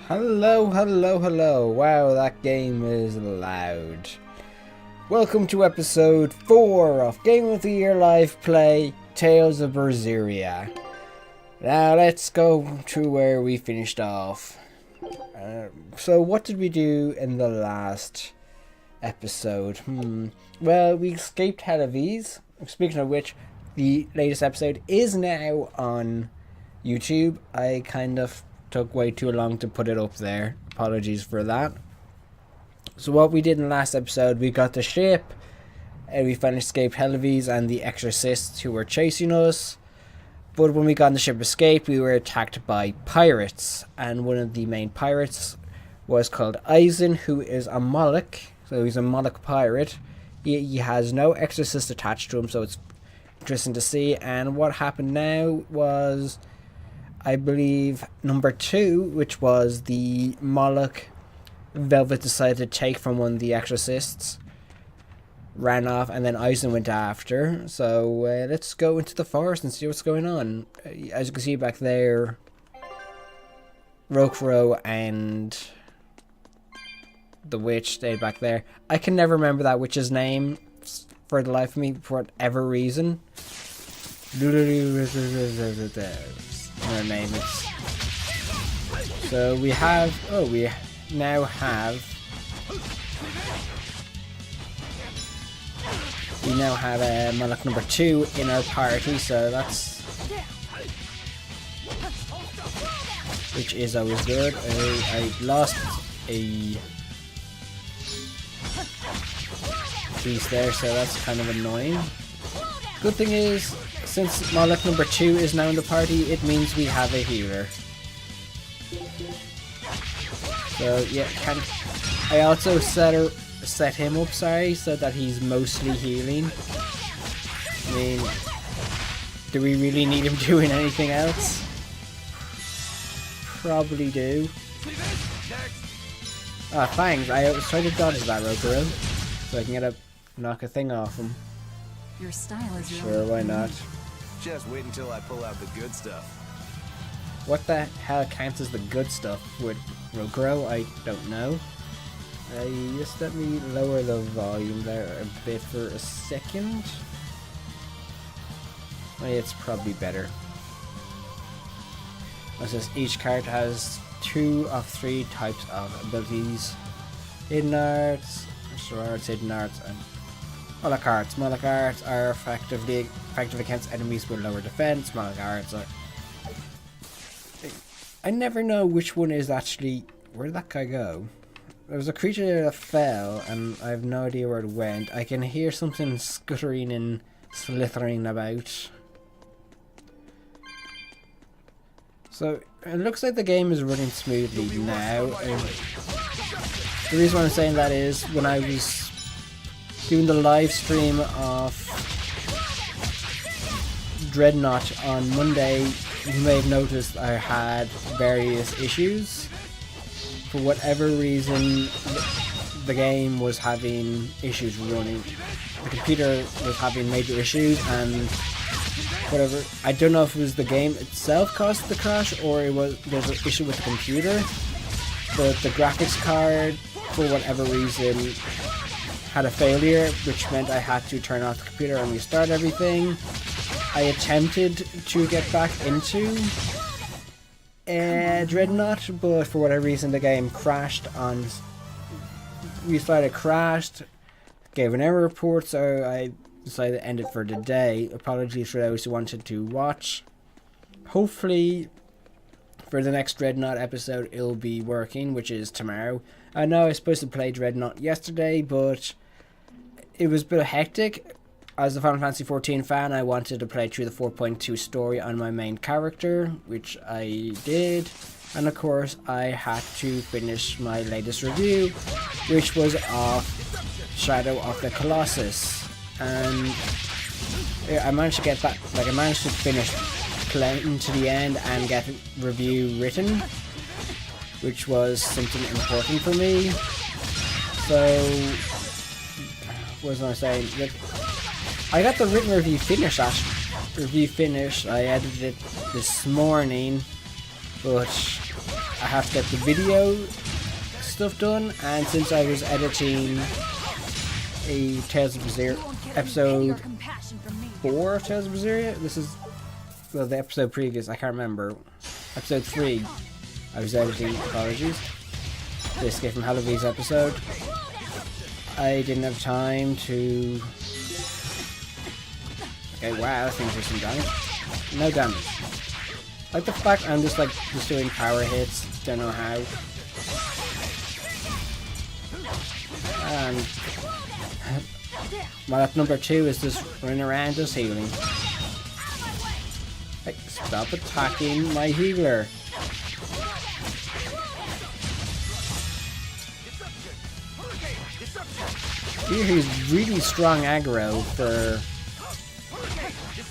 Hello, hello, hello. Wow, that game is loud. Welcome to episode 4 of Game of the Year Live Play, Tales of Berseria. Now let's go to where we finished off. So what did we do in the last episode? Well, we escaped Helives. Speaking of which, the latest episode is now on YouTube. I kind of took way too long to put it up there. Apologies for that. So what we did in the last episode, we got the ship, and we finally escaped Helives and the exorcists who were chasing us. But when we got on the ship escape, we were attacked by pirates, and one of the main pirates was called Eisen, who is a Moloch. So he's a Moloch pirate. He has no exorcist attached to him, so it's interesting to see. And what happened now was, I believe, number 2, which was the Moloch Velvet decided to take from one of the exorcists, ran off, and then Eisen went after. So let's go into the forest and see what's going on. As you can see back there, Rokuro and the witch stayed back there. I can never remember that witch's name for the life of me, for whatever reason. Her name is. So we have. Oh, we now have. We now have a Moloch number 2 in our party, so that's. Which is always good. I lost a piece there, so that's kind of annoying. Good thing is, since Moloch number 2 is now in the party, it means we have a healer. So yeah, I also set him up, so that he's mostly healing. I mean, do we really need him doing anything else? Probably do. Ah, thanks. I was trying to dodge that Rokuro, so I can knock a thing off him. Your style is sure, why not? Just wait until I pull out the good stuff. What the hell counts as the good stuff with Rokuro? I don't know. Just let me lower the volume there a bit for a second. It's probably better. It says each character has 2 of 3 types of abilities. Hidden arts, martial arts, hidden arts, and Moloch arts. Moloch arts are effective against enemies with lower defense. Moloch arts are... I never know which one is actually... Where did that guy go? There was a creature there that fell, and I have no idea where it went. I can hear something scuttering and slithering about. So, it looks like the game is running smoothly now. The reason why I'm saying that is, when I was doing the live stream of Dreadnought on Monday, you may have noticed I had various issues. For whatever reason, the game was having issues running. The computer was having major issues, and whatever. I don't know if it was the game itself caused the crash, or there's an issue with the computer. But the graphics card, for whatever reason, had a failure, which meant I had to turn off the computer and restart everything. I attempted to get back into Dreadnought, but for whatever reason the game crashed on... crashed, gave an error report, so I decided to end it for the day. Apologies for those who wanted to watch. Hopefully for the next Dreadnought episode it'll be working, which is tomorrow. I know I was supposed to play Dreadnought yesterday, but it was a bit hectic. As a Final Fantasy XIV fan, I wanted to play through the 4.2 story on my main character, which I did. And of course, I had to finish my latest review, which was of Shadow of the Colossus. And I managed to get that, I managed to finish playing to the end and get a review written, which was something important for me. So, what was I saying? I got the written review finished. I edited it this morning, but I have to get the video stuff done, and since I was editing a Tales of Berseria episode 4 of Tales of Berseria, this is, well, the episode previous, I can't remember, episode 3, I was editing, apologies, the Escape from Halloween's episode. I didn't have time to... Okay, wow, that thing's doing some damage. No damage. Like the fact I'm just doing power hits, don't know how. And well, that number 2 is just running around just healing. Like, stop attacking my healer. Here he's really strong aggro for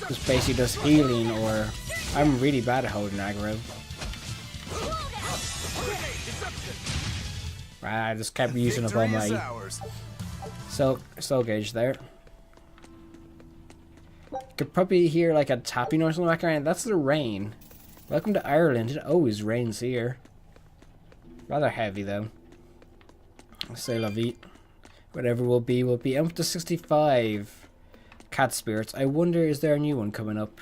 just basically just healing, or I'm really bad at holding aggro. I just kept using up all my soul gauge there. Could probably hear like a tapping noise in the background. That's the rain. Welcome to Ireland. It always rains here. Rather heavy though. C'est la vie. Whatever will be will be. I'm up to 65 cat spirits. I wonder, is there a new one coming up?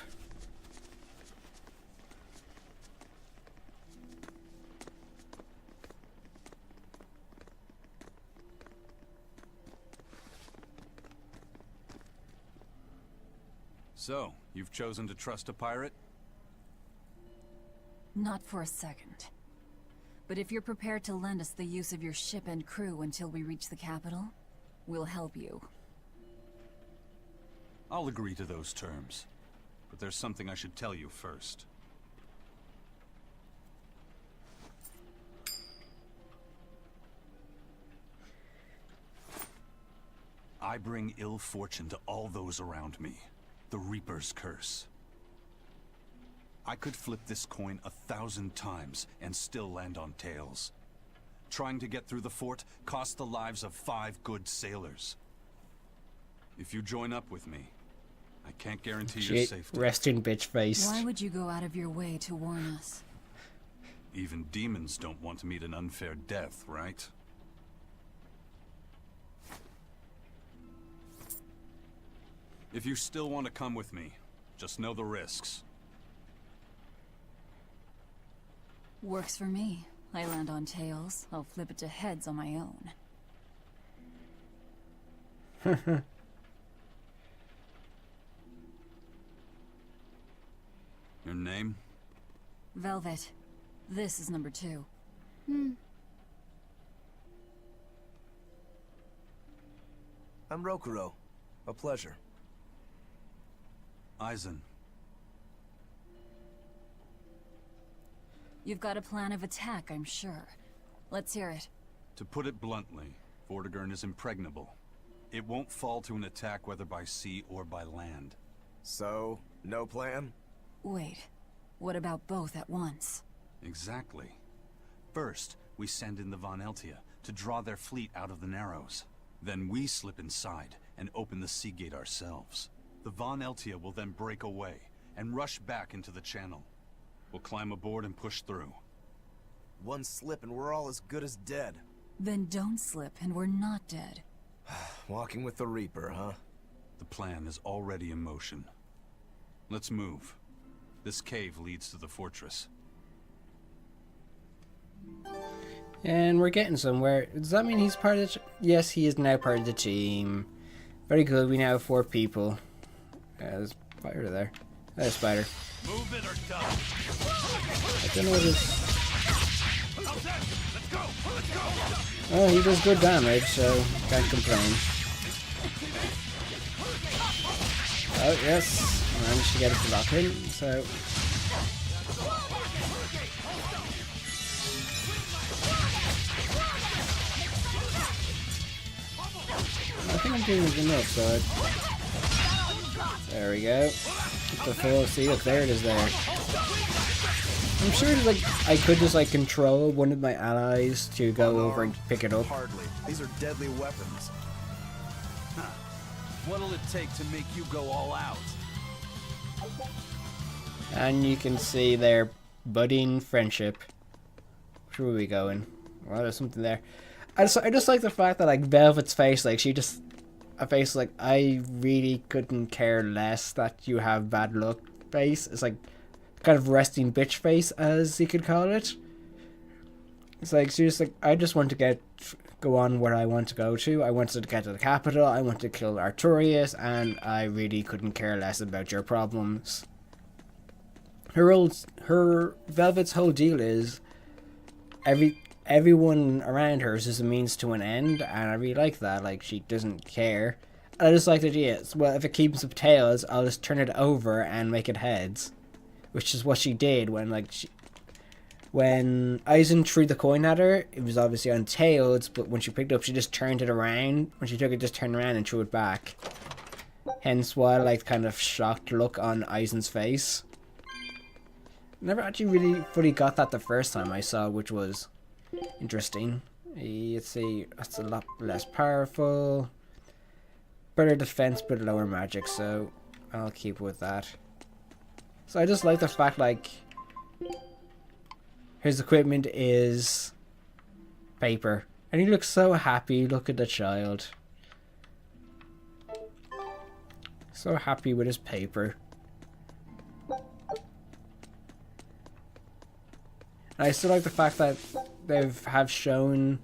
So, you've chosen to trust a pirate? Not for a second. But if you're prepared to lend us the use of your ship and crew until we reach the capital, we'll help you. I'll agree to those terms. But there's something I should tell you first. I bring ill fortune to all those around me. The Reaper's curse. I could flip this coin 1,000 times and still land on tails. Trying to get through the fort cost the lives of 5 good sailors. If you join up with me, I can't guarantee your safety. Rest in bitch face. Why would you go out of your way to warn us? Even demons don't want to meet an unfair death, right? If you still want to come with me, just know the risks. Works for me. I land on tails, I'll flip it to heads on my own. Your name? Velvet. This is number 2. I'm Rokuro. A pleasure. Eisen. You've got a plan of attack, I'm sure. Let's hear it. To put it bluntly, Vortigern is impregnable. It won't fall to an attack whether by sea or by land. So, no plan? Wait, what about both at once? Exactly. First, we send in the Von Eltia to draw their fleet out of the Narrows. Then we slip inside and open the sea gate ourselves. The Von Eltia will then break away and rush back into the channel. We'll climb aboard and push through. One slip and we're all as good as dead. Then don't slip and we're not dead. Walking with the Reaper, huh? The plan is already in motion. Let's move. This cave leads to the fortress. And we're getting somewhere. Does that mean he's part of the Yes, he is now part of the team. Very good, we now have 4 people. There's a spider there. There's a spider. Move it or die. I don't know what his... Oh, he does good damage, so can't complain. Oh, yes. Managed to get it to lock in, so... I think I'm doing enough, so... There we go. The full, see, look, there it is there. I'm sure I could just control one of my allies to go over and pick it up. Hardly. These are deadly weapons. Huh. What'll it take to make you go all out? And you can see their budding friendship Where are we going? Well, there's something there. I just like the fact that like Velvet's face, like she just a face like I really couldn't care less that you have bad luck face. It's like kind of resting bitch face, as you could call it. It's like she's like, I just want to go on where I want to go to. I wanted to get to the capital. I want to kill Arturius, and I really couldn't care less about your problems. Her Velvet's whole deal is everyone around her is just a means to an end, and I really like that. Like, she doesn't care. And I just like the idea. Well, if it keeps up tails, I'll just turn it over and make it heads, which is what she did when Aizen threw the coin at her. It was obviously on tails, but when she picked it up, she just turned it around. When she took it, just turned around and threw it back. Hence why I like kind of shocked look on Aizen's face. Never actually really fully got that the first time I saw, which was interesting. Let's see, that's a lot less powerful. Better defense, but lower magic, so I'll keep with that. So I just like the fact, like, his equipment is paper. And he looks so happy. Look at the child. So happy with his paper. And I still like the fact that they have shown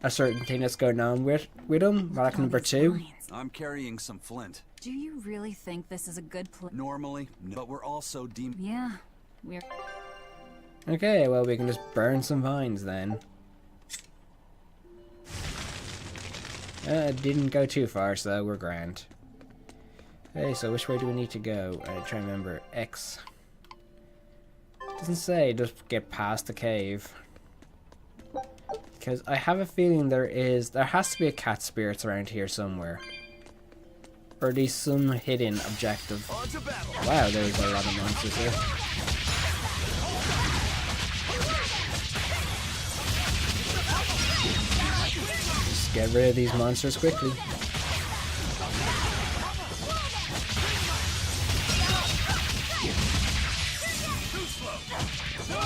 a certain thing that's going on with him. Like number 2. I'm carrying some flint. Do you really think this is a good plan? Normally, no, but we're also Yeah, we're... Okay, well, we can just burn some vines then. It didn't go too far, so we're grand. Hey, so which way do we need to go? I try to remember. X. Doesn't say, just get past the cave. Because I have a feeling there has to be a cat spirits around here somewhere. Or at least some hidden objective. Wow, there's a lot of monsters here. Just get rid of these monsters quickly.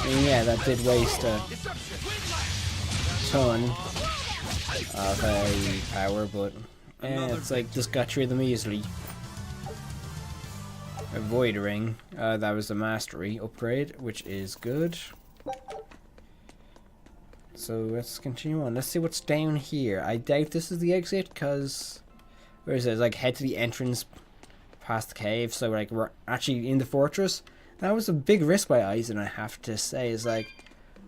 And yeah, that did waste a ton of power, but it's like just got through them easily. A void ring. That was a mastery upgrade, which is good. So let's continue on. Let's see what's down here. I doubt this is the exit, because where is it? It's like head to the entrance past the cave. So like we're actually in the fortress. That was a big risk by Aizen, I have to say. It's like,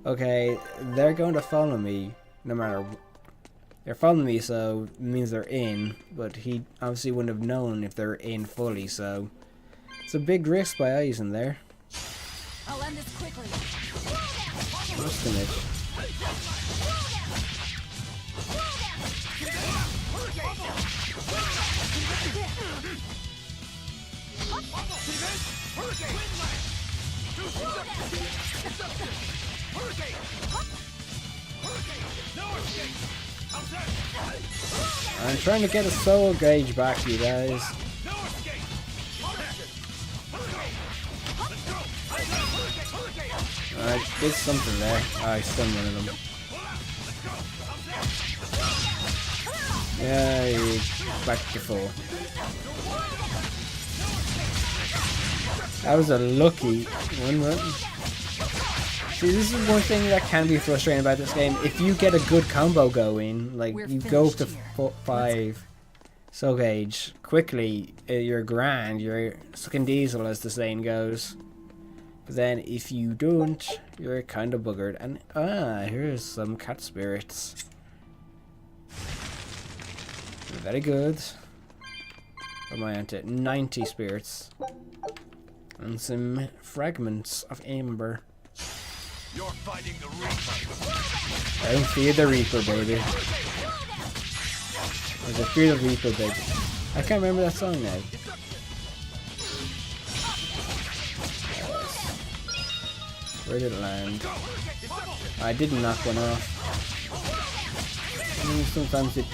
okay, they're going to follow me no matter. They're following me, so it means they're in. But he obviously wouldn't have known if they're in fully, so it's a big risk by Aizen there. I'll end this quickly. What's in it? I'm trying to get a soul gauge back, you guys. I did something there. I stunned one of them. Yeah, you back to full. That was a lucky one, right? See, this is one thing that can be frustrating about this game. If you get a good combo going, like you go up to 5 soul gauge quickly, you're grand, you're sucking diesel, as the saying goes. But then if you don't, you're kind of buggered. And here's some cat spirits. Very good. What am I on to? 90 spirits. And some fragments of amber. You're fighting the Reaper. Don't fear the Reaper, baby. Or the fear the Reaper, baby. I can't remember that song now. Where did it land? I did knock one off. Sometimes it...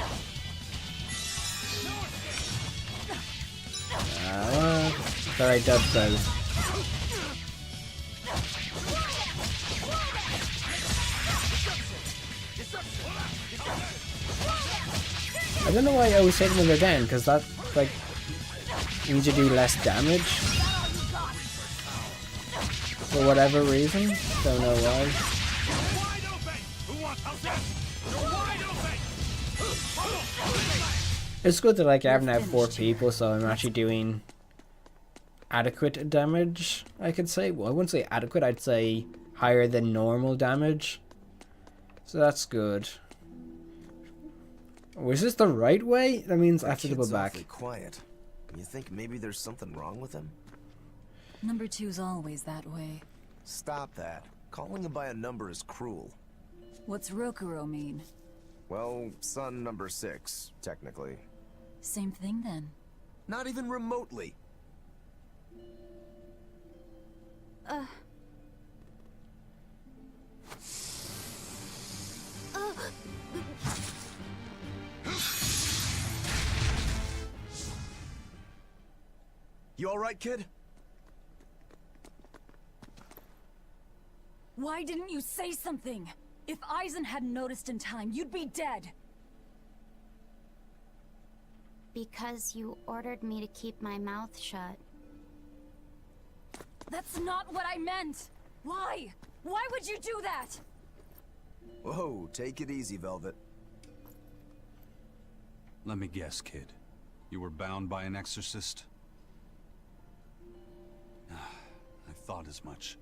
Sorry, dub both. I don't know why I always take them when they're down, because that, like, means you do less damage. For whatever reason. Don't know why. It's good that, like, I have now 4 people, so I'm actually doing adequate damage, I could say. Well, I wouldn't say adequate, I'd say higher than normal damage. So that's good. Was this the right way? That means I have to double back. Awfully quiet. You think maybe there's something wrong with him? Number 2's always that way. Stop that. Calling him by a number is cruel. What's Rokuro mean? Well, son number 6, technically. Same thing then. Not even remotely. You alright, kid? Why didn't you say something? If Eisen hadn't noticed in time, you'd be dead. Because you ordered me to keep my mouth shut. That's not what I meant! Why? Why would you do that? Whoa, take it easy, Velvet. Let me guess, kid. You were bound by an exorcist? I thought as much.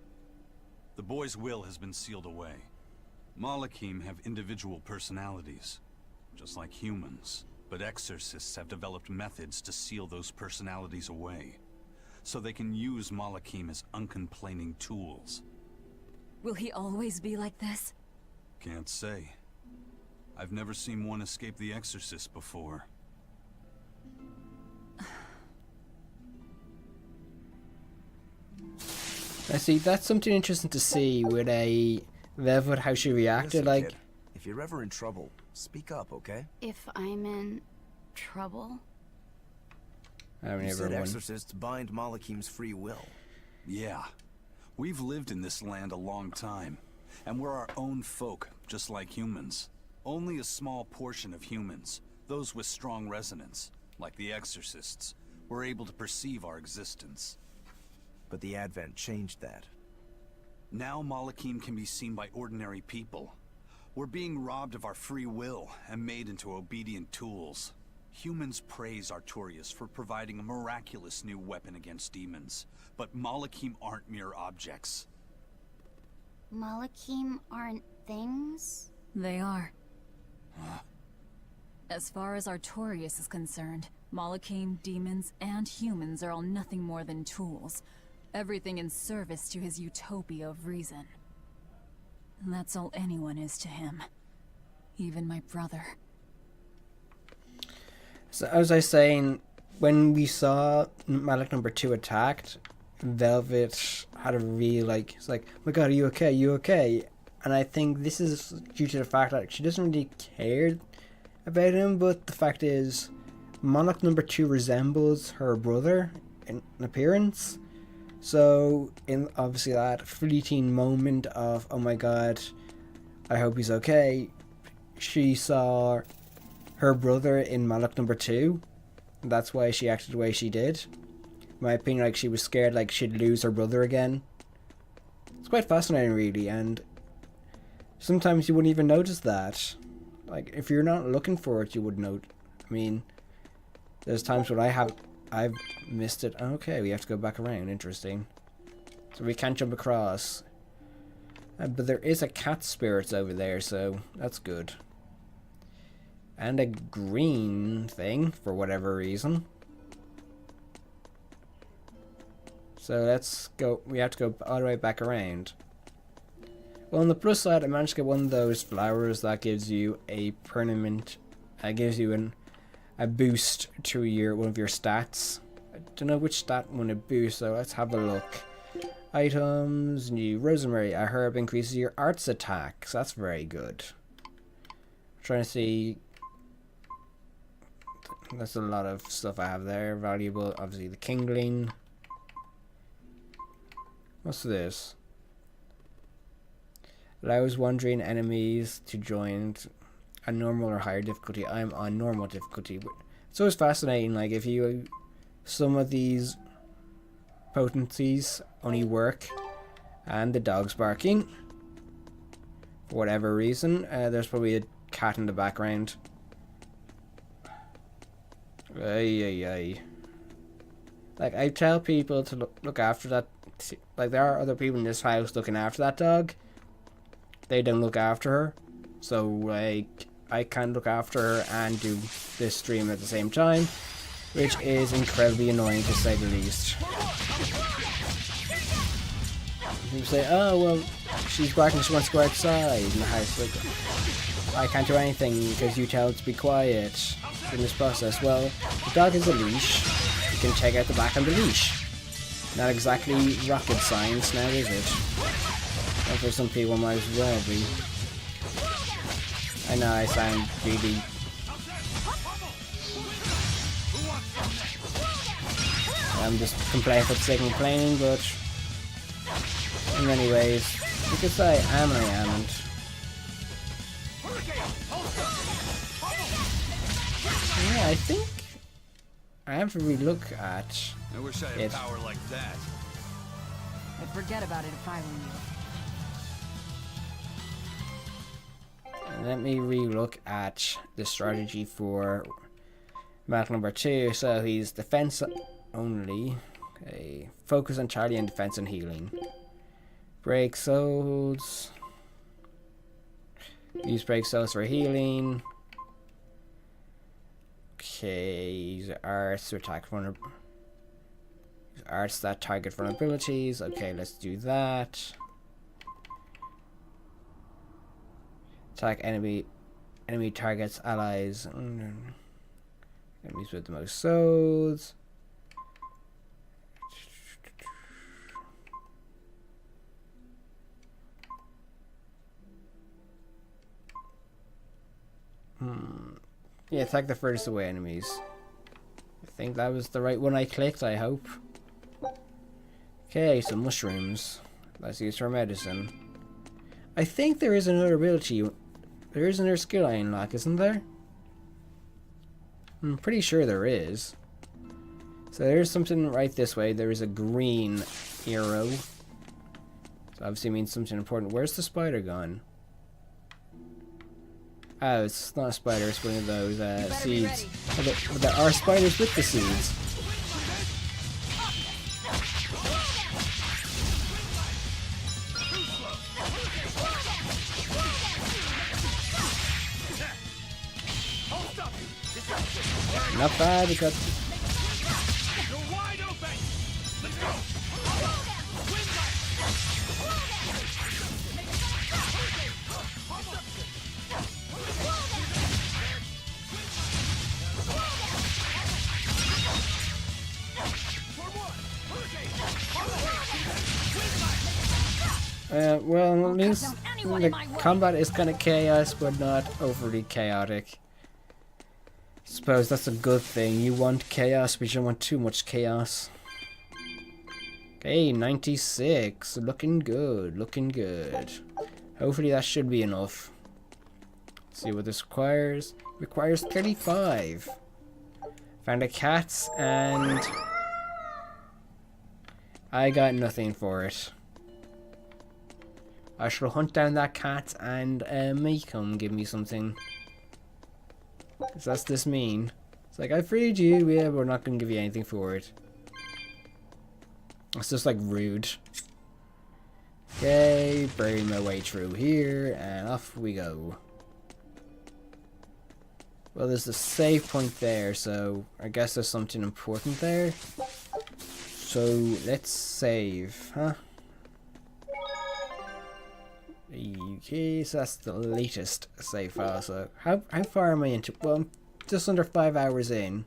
The boy's will has been sealed away. Malakim have individual personalities, just like humans. But exorcists have developed methods to seal those personalities away, so they can use Malakim as uncomplaining tools. Will he always be like this? Can't say. I've never seen one escape the exorcist before. I see, that's something interesting to see with a Velvet, how she reacted. Listen, like, kid, if you're ever in trouble, speak up, okay? If I'm in trouble? I've You never said won. exorcists bind Malakim's free will. Yeah. We've lived in this land a long time, and we're our own folk, just like humans. Only a small portion of humans, those with strong resonance, like the exorcists, were able to perceive our existence. But the Advent changed that. Now Malakim can be seen by ordinary people. We're being robbed of our free will and made into obedient tools. Humans praise Artorias for providing a miraculous new weapon against demons, but Malakim aren't mere objects. Malakim aren't things? They are. As far as Artorias is concerned, Malakim, demons, and humans are all nothing more than tools. Everything in service to his utopia of reason. And that's all anyone is to him. Even my brother. So as I was saying, when we saw Malik number 2 attacked, Velvet had a really it's like, oh my god, are you okay? You okay? And I think this is due to the fact that she doesn't really care about him, but the fact is, Monarch number 2 resembles her brother in appearance. So, in obviously that fleeting moment of, oh my god, I hope he's okay, she saw her brother in Monarch number 2. That's why she acted the way she did. In my opinion, like, she was scared like she'd lose her brother again. It's quite fascinating, really, and sometimes you wouldn't even notice that. Like, if you're not looking for it, you would note. I mean, there's times when I've missed it. Okay, we have to go back around. Interesting. So we can't jump across. But there is a cat spirit over there, so that's good. And a green thing, for whatever reason. So let's go. We have to go all the way back around. Well, on the plus side, I managed to get one of those flowers that gives you a permanent... gives you a boost to one of your stats. I don't know which stat one it boosts, so let's have a look. Items, new rosemary, a herb increases your arts attack, so that's very good. Trying to see... That's a lot of stuff I have there. Valuable, obviously the kindling. What's this? Allows wandering enemies to join. a normal or higher difficulty. I'm on normal difficulty. It's always fascinating, like, if you... Some of these potencies only work, and the dog's barking. For whatever reason. There's probably a cat in the background. Ay. Like, I tell people to look after that. Like, there are other people in this house looking after that dog. They don't look after her. So, like, I can look after her and do this stream at the same time, which is incredibly annoying to say the least. People say, oh, well, she's barking, she wants to go outside in the house. Like, I can't do anything because you tell it to be quiet in this process. Well, the dog has a leash. You can take out the back on the leash. Not exactly rocket science now, is it? But for some people, might as well be. I know I sound really... I'm just complaining for the sake of complaining, but... in many ways, you could say I am and I amn't. Yeah, I think I have to relook at I wish I had power like that. I'd forget about it if I were you. Let me relook at the strategy for map number 2. So he's defense only. Okay. Focus entirely on defense and healing. Break souls. Use break souls for healing. Okay, use arts to attack vulnerable. Use arts that target vulnerabilities. Okay, let's do that. Attack enemy targets allies. Enemies with the most souls. Yeah, attack the furthest away enemies. I think that was the right one I clicked, I hope. Okay, some mushrooms. Let's use for medicine. I think there is another ability. There is another skill I unlock, isn't there? I'm pretty sure there is. So there's something right this way. There is a green arrow. So obviously means something important. Where's the spider gone? Oh, it's not a spider, it's one of those seeds. Oh, there are spiders with the seeds. Not bad, because... well, at least the combat is kind of chaos, but not overly chaotic. Suppose that's a good thing. You want chaos, but you don't want too much chaos. Okay, 96. Looking good, looking good. Hopefully that should be enough. Let's see what this requires. Requires 35. Found a cat, and I got nothing for it. I shall hunt down that cat and make him give me something. Because that's this mean. It's like, I freed you, yeah, but we're not going to give you anything for it. It's just like rude. Okay, bury my way through here, and off we go. Well, there's a save point there, so I guess there's something important there. So, let's save, huh? Okay, so that's the latest save file. So how far am I into? Well, I'm just under 5 hours in.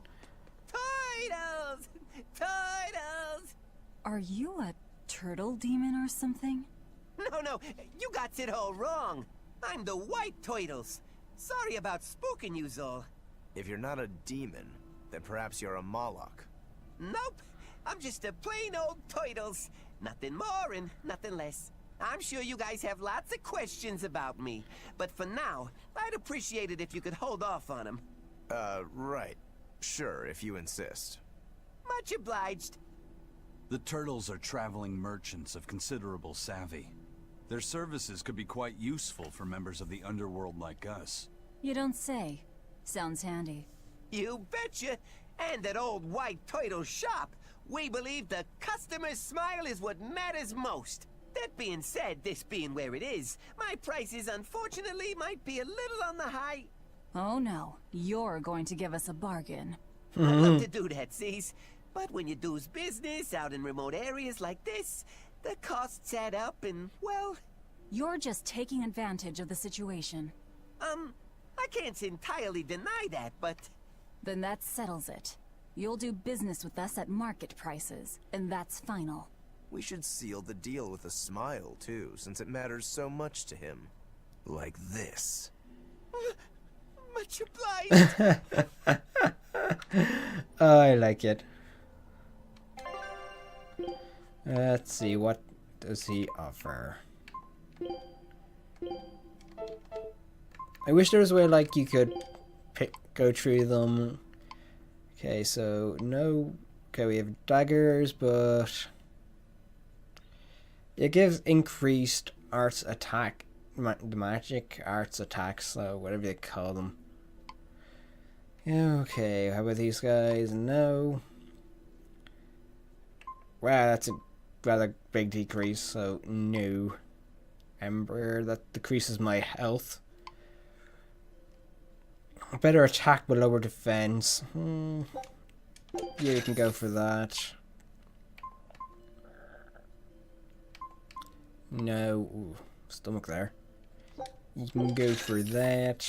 Turtles! Turtles! Are you a turtle demon or something? No, you got it all wrong. I'm the white turtles. Sorry about spooking you, Zol. If you're not a demon, then perhaps you're a Moloch. Nope, I'm just a plain old turtles. Nothing more and nothing less. I'm sure you guys have lots of questions about me. But for now, I'd appreciate it if you could hold off on them. Right. Sure, if you insist. Much obliged. The turtles are traveling merchants of considerable savvy. Their services could be quite useful for members of the underworld like us. You don't say. Sounds handy. You betcha. And at old White Turtle's shop, we believe the customer's smile is what matters most. That being said, this being where it is, my prices unfortunately might be a little on the high. Oh no, you're going to give us a bargain. I'd love to do that, Cease. But when you do's business out in remote areas like this, the costs add up and, well... You're just taking advantage of the situation. I can't entirely deny that, but... Then that settles it. You'll do business with us at market prices, and that's final. We should seal the deal with a smile, too, since it matters so much to him. Like this. Much obliged. Oh, I like it. Let's see, what does he offer? I wish there was a way like you could go through them. Okay, so no. Okay, we have daggers, but it gives increased arts attack, the magic arts attacks, so whatever they call them. Okay, how about these guys? No. Wow, that's a rather big decrease, so no. Ember, that decreases my health. Better attack but lower defense. Yeah, you can go for that. No. Ooh, stomach there. You can go for that.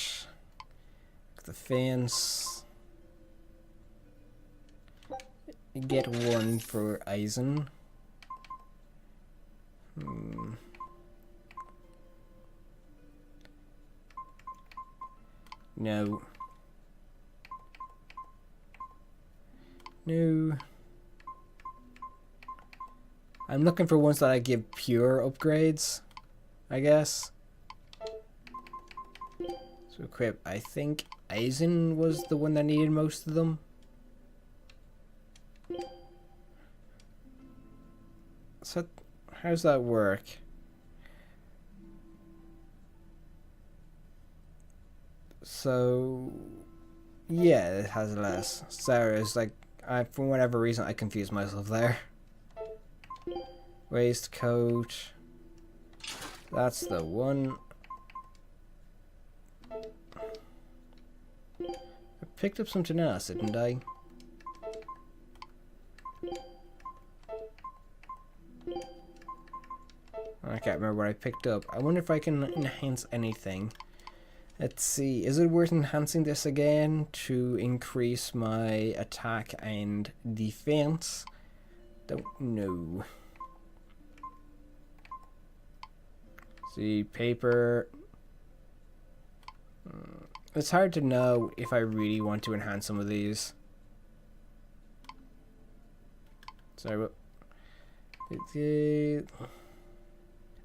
The fence. You get one for Eisen. No. No. I'm looking for ones that I give pure upgrades, I guess. So equip, I think Eisen was the one that needed most of them. So how's that work? So yeah, it has less. Sarah's like, for whatever reason I confused myself there. Waistcoat. That's the one. I picked up something else, didn't I? I can't remember what I picked up. I wonder if I can enhance anything. Let's see. Is it worth enhancing this again to increase my attack and defense? Don't know. See, paper. It's hard to know if I really want to enhance some of these. Sorry, what? I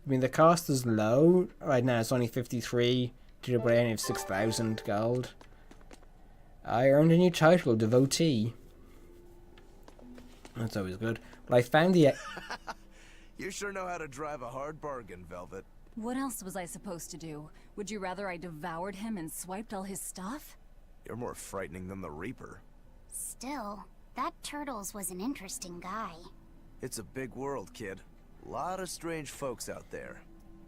mean, the cost is low. Right now it's only 53. But I only have 6,000 gold. I earned a new title, Devotee. That's always good. But I found the... You sure know how to drive a hard bargain, Velvet. What else was I supposed to do? Would you rather I devoured him and swiped all his stuff? You're more frightening than the Reaper. Still, that Turtles was an interesting guy. It's a big world, kid. A lot of strange folks out there.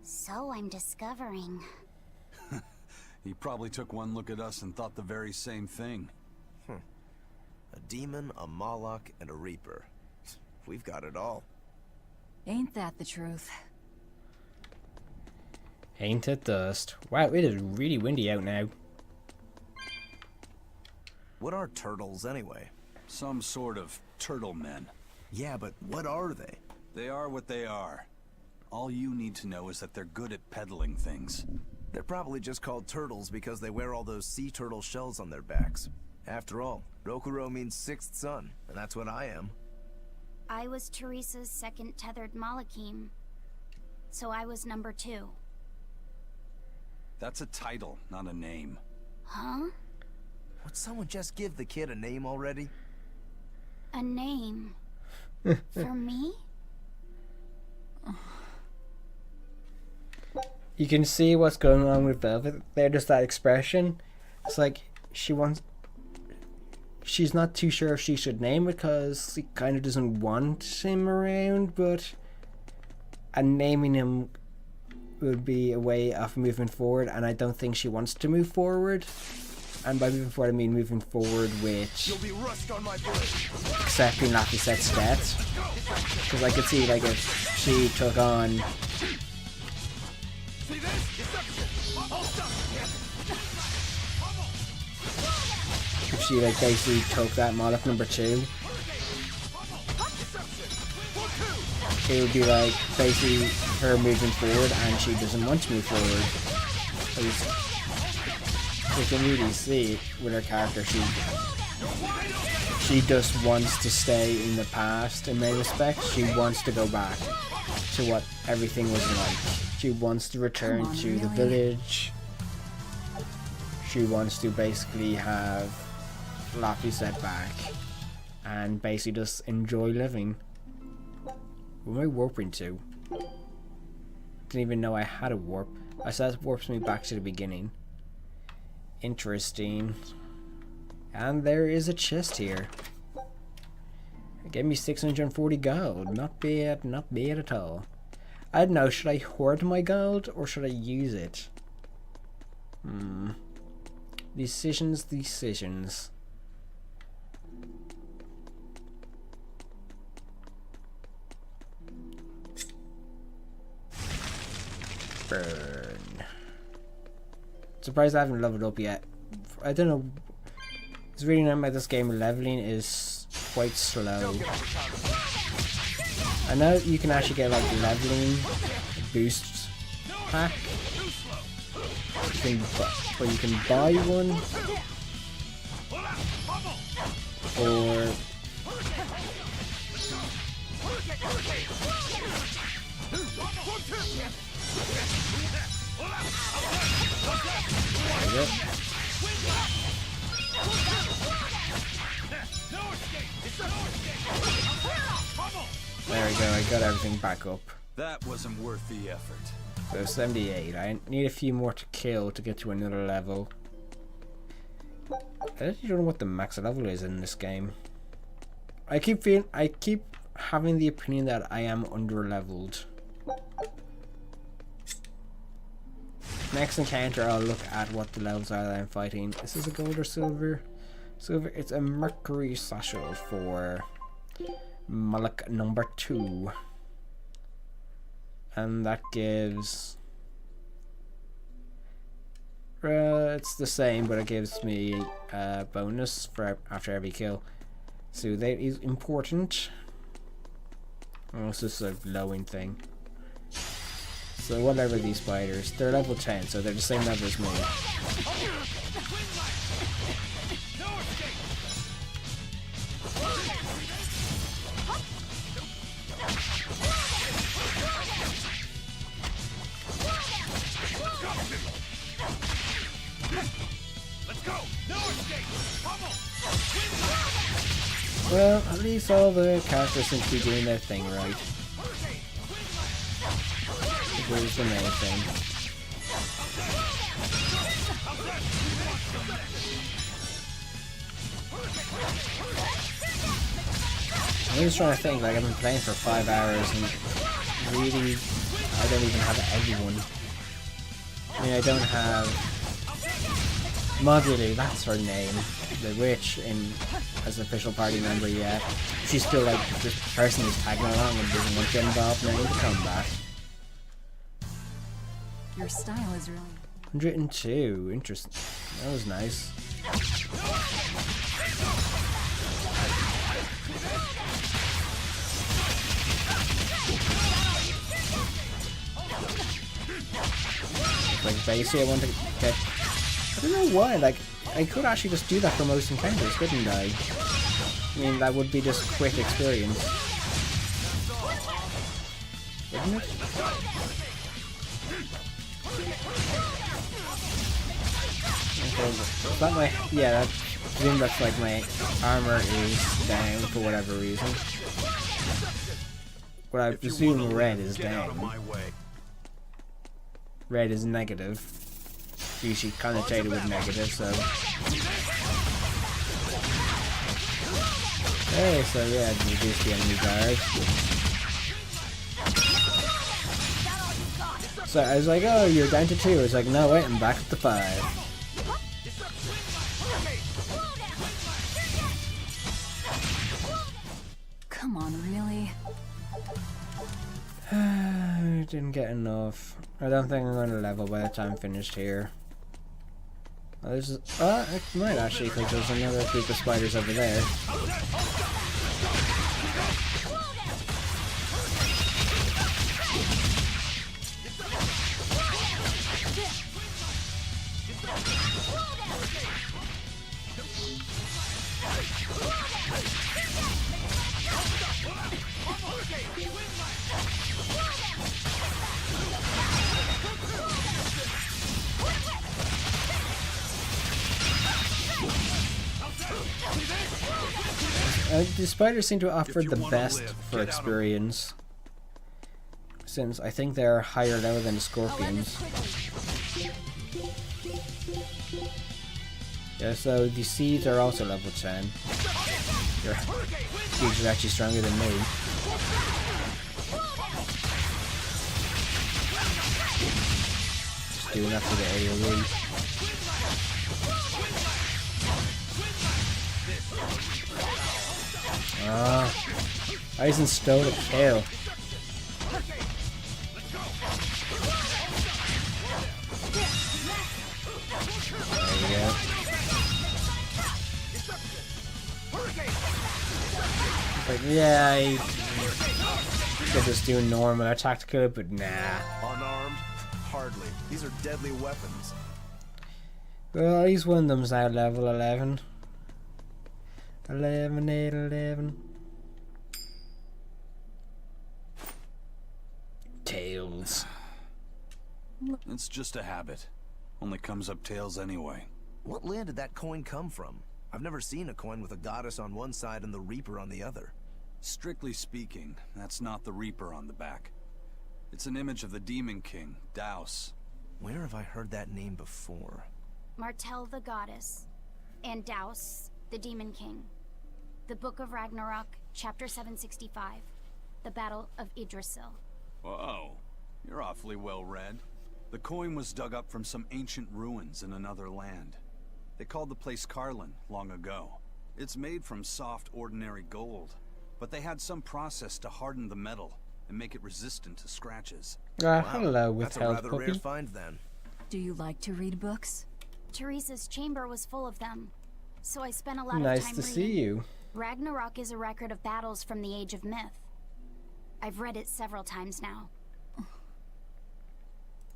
So I'm discovering. He probably took one look at us and thought the very same thing. A demon, a Moloch, and a Reaper. We've got it all. Ain't that the truth? Ain't it dust. Wow, it is really windy out now. What are turtles, anyway? Some sort of turtle men. Yeah, but what are they? They are what they are. All you need to know is that they're good at peddling things. They're probably just called turtles because they wear all those sea turtle shells on their backs. After all, Rokuro means sixth son, and that's what I am. I was Teresa's second tethered Malakim. so I was number 2. That's a title, not a name. Huh? Would someone just give the kid a name already? A name? For me? You can see what's going on with Velvet. There, just that expression. It's like she's not too sure if she should name it because he kind of doesn't want him around, but naming him would be a way of moving forward, and I don't think she wants to move forward. And by moving forward, I mean moving forward with accepting Lafisette's death. Because I could see, like, if she took on... If she, like, basically took that Moloch number 2, it would be, like, basically her moving forward, and she doesn't want to move forward. You can really see with her character, she just wants to stay in the past in many respects. She wants to go back to what everything was like. She wants to return to the village. She wants to basically have Lafayette back and basically just enjoy living. Where am I warping to? Didn't even know I had a warp. I said it warps me back to the beginning. Interesting. And there is a chest here. It gave me 640 gold. Not bad, not bad at all. I don't know, should I hoard my gold or should I use it? Decisions. Burn. Surprised I haven't leveled up yet. I don't know. It's really not about this game. Leveling is quite slow. I know you can actually get like leveling boost pack. But you can buy one, or there we go, I got everything back up. That wasn't worth the effort. So 78. I need a few more to kill to get to another level. I actually don't know what the max level is in this game. I keep having the opinion that I am under leveled. Next encounter, I'll look at what the levels are that I'm fighting. Is this a gold or silver? Silver. It's a mercury satchel for Moloch number 2. And that gives... it's the same, but it gives me a bonus for after every kill. So that is important. Oh, it's just a glowing thing. So whatever these spiders, they're level 10, so they're the same level as me. Well, at least all the characters seem to be doing their thing right. Which is the main thing. I'm just trying to think, like, I've been playing for 5 hours and really, I don't even have everyone. I mean, I don't have Moduli, that's her name, the witch, as an official party member yet. She's still like this person who's tagging along and doesn't want to get involved in the combat. Your style is really 102, interesting. That was nice. Like basically I want to get, I don't know why, like I could actually just do that for most encounters, couldn't I? I mean that would be just quick experience, wouldn't it? Is that my... Yeah, I presume that's like my armor is down for whatever reason. Well, I presume red is down. Red is negative. Usually connotated with negative, so... Okay, so yeah, reduce the enemy guard. So I was like, oh, you're down to 2. I was like, no, wait, I'm back up to 5. Come on, really? Didn't get enough. I don't think I'm going to level by the time I'm finished here. Oh, this is... it might actually, because there's another group of spiders over there. The spiders seem to offer the best for experience, since I think they're higher level than the scorpions. Yeah, so the seeds are also level 10. Your seeds are actually stronger than me. Just do enough for the AoE. Aizen stole a kill. There we go. Like, yeah, I could just do normal or tactical, but nah. Unarmed? Hardly. These are deadly weapons. Well, at least one of them's now level 11. 11, 8, 11. Tails. It's just a habit. Only comes up tails anyway. What land did that coin come from? I've never seen a coin with a goddess on one side and the Reaper on the other. Strictly speaking, that's not the Reaper on the back. It's an image of the Demon King, Daus. Where have I heard that name before? Martel the goddess, and Daus the demon king. The Book of Ragnarok, chapter 765. The Battle of Yggdrasil. Whoa, you're awfully well read. The coin was dug up from some ancient ruins in another land. They called the place Carlin long ago. It's made from soft, ordinary gold, but they had some process to harden the metal and make it resistant to scratches. Hello, That's a withheld rather rare puppy. find then. Do you like to read books? Teresa's chamber was full of them, so I spent a lot of Nice time to reading. see you. Ragnarok is a record of battles from the Age of Myth. I've read it several times now.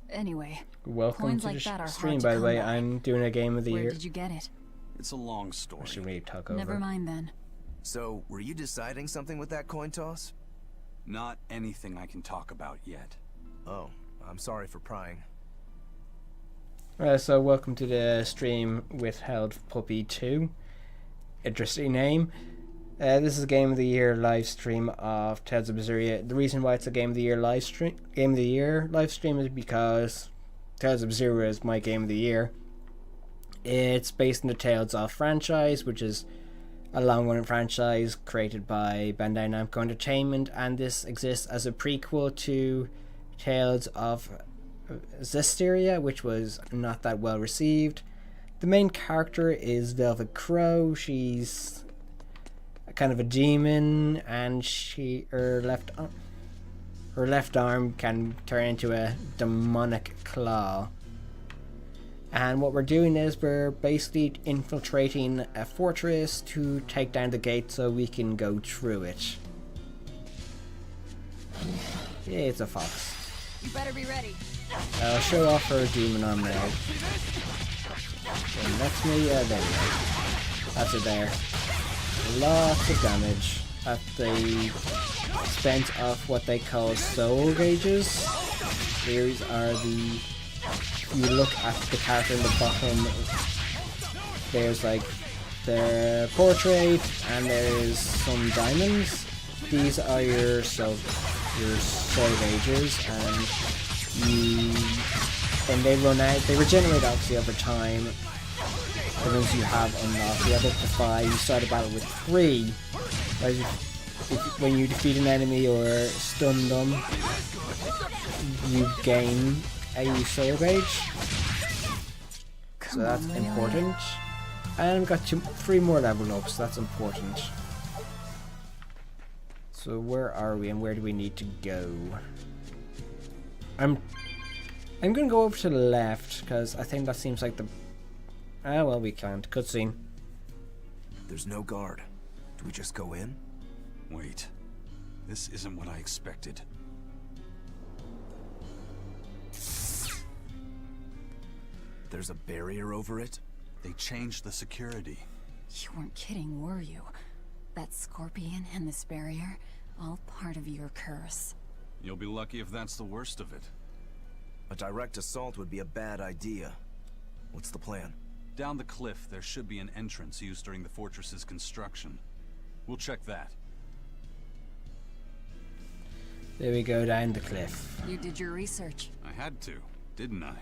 Anyway, Welcome coins to like the that are stream, hard to by the way. come by. I'm doing a game of the where year. did you get it? It's a long story. I should really talk over. Never mind then. So, were you deciding something with that coin toss? Not anything I can talk about yet. Oh, I'm sorry for prying. So welcome to the stream Withheld Puppy 2. Interesting name. This is a Game of the Year live stream of Tales of Berseria. The reason why it's a Game of the Year live stream is because Tales of Berseria is my Game of the Year. It's based on the Tales of franchise, which is a long-running franchise created by Bandai Namco Entertainment, and this exists as a prequel to Tales of Berseria, which was not that well received. The main character is Velvet Crow. She's kind of a demon, and her left arm can turn into a demonic claw. And what we're doing is we're basically infiltrating a fortress to take down the gate so we can go through it. Yeah, it's a fox. You better be ready. I'll show off her demon arm now. And that's me, there we go. That's it there. Lots of damage at the expense of what they call soul gauges. These are the... You look at the character in the bottom, there's like their portrait and there's some diamonds. These are your soul gauges, and when they run out, they regenerate obviously over time. The ones you have unlocked, you have up to 5. You start a battle with 3. When you defeat an enemy or stun them, you gain a soul gauge. So that's important. And we've got 3 more level ups, that's important. So where are we and where do we need to go? I'm gonna go over to the left because I think that seems like the... Ah well, we can't. Cutscene. There's no guard. Do we just go in? Wait. This isn't what I expected. There's a barrier over it? They changed the security. You weren't kidding, were you? That scorpion and this barrier, all part of your curse. You'll be lucky if that's the worst of it. A direct assault would be a bad idea. What's the plan? Down the cliff, there should be an entrance used during the fortress's construction. We'll check that. There we go, down the cliff. You did your research. I had to, didn't I?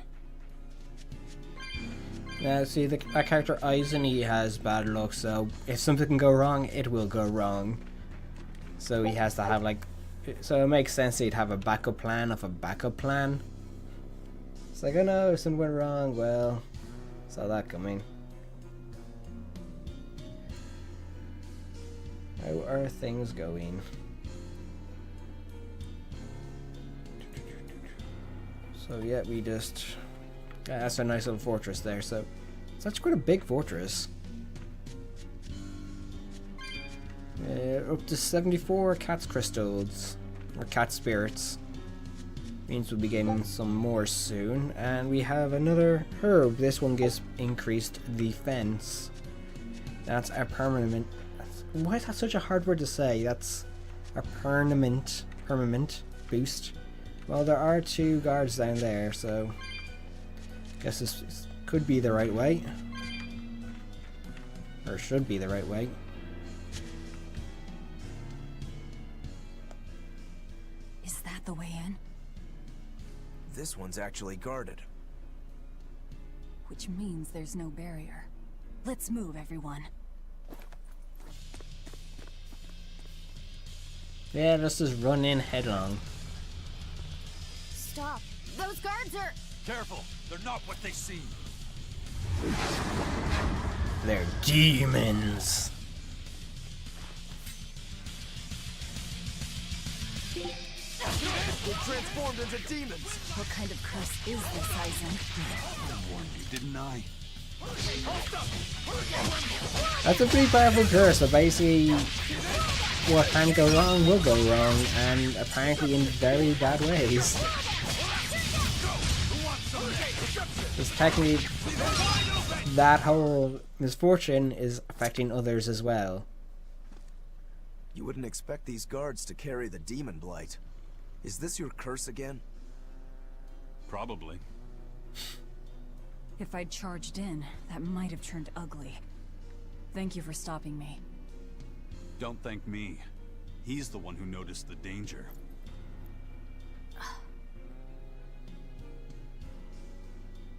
Now, see, that character Eisen, he has bad luck, so if something can go wrong, it will go wrong. So he has to have, like... So it makes sense he'd have a backup plan of a backup plan. It's like, oh no, if something went wrong, well... Saw that coming. How are things going? So yeah, we just... that's a nice little fortress there, so... It's actually quite a big fortress. Up to 74 cat's crystals. Or cat spirits. Means we'll be getting some more soon. And we have another herb. This one gives increased defense. That's a permanent... Why is that such a hard word to say? That's a permanent boost. Well, there are 2 guards down there, so... Guess this could be the right way. Or should be the right way. Is that the way in? This one's actually guarded. Which means there's no barrier. Let's move, everyone. Yeah, let's just run in headlong. Stop. Those guards are... Careful! They're not what they seem! They're demons! They transformed into demons! What kind of curse is this, Eisen? I warned you, didn't I? That's a pretty powerful curse, so basically what can go wrong will go wrong, and apparently in very bad ways. Because technically that whole misfortune is affecting others as well. You wouldn't expect these guards to carry the demon blight. Is this your curse again? Probably. If I'd charged in, that might have turned ugly. Thank you for stopping me. Don't thank me. He's the one who noticed the danger.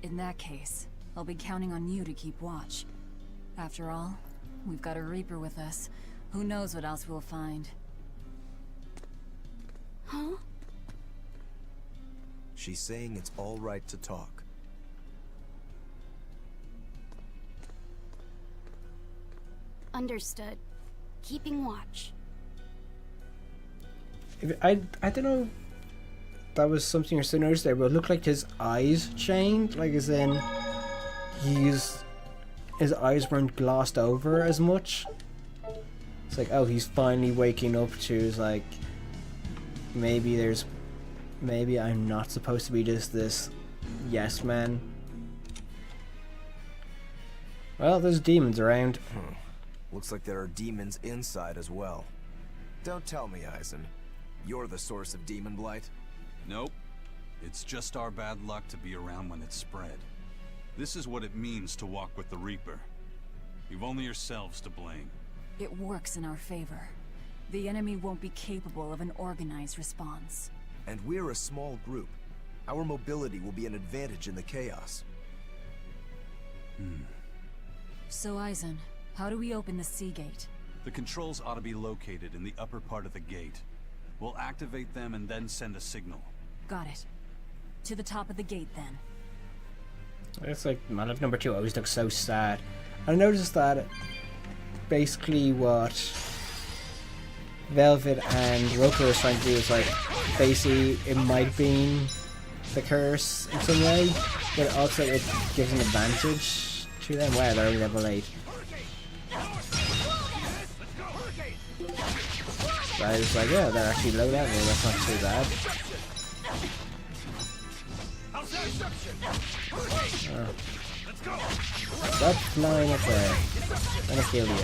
In that case, I'll be counting on you to keep watch. After all, we've got a Reaper with us. Who knows what else we'll find. Huh? She's saying it's all right to talk. Understood. Keeping watch. I don't know if that was something you're still noticed there, but it looked like his eyes changed, like as in his eyes weren't glossed over as much. It's like, oh, he's finally waking up to, like, maybe I'm not supposed to be just this yes man. Well, there's demons around. Looks like there are demons inside as well. Don't tell me, Eisen. You're the source of demon blight? Nope. It's just our bad luck to be around when it's spread. This is what it means to walk with the Reaper. You've only yourselves to blame. It works in our favor. The enemy won't be capable of an organized response. And we're a small group. Our mobility will be an advantage in the chaos. So, Eisen, how do we open the sea gate? The controls ought to be located in the upper part of the gate. We'll activate them and then send a signal. Got it. To the top of the gate, then. It's like Monolith number 2 always looks so sad. I noticed that basically what Velvet and Roker was trying to do is like, basically it might be the curse in some way, but also it gives an advantage to them. Wow, they're only level 8. So I was like, yeah, they're actually low level, that's not too bad. Stop flying up there. I'm gonna kill you.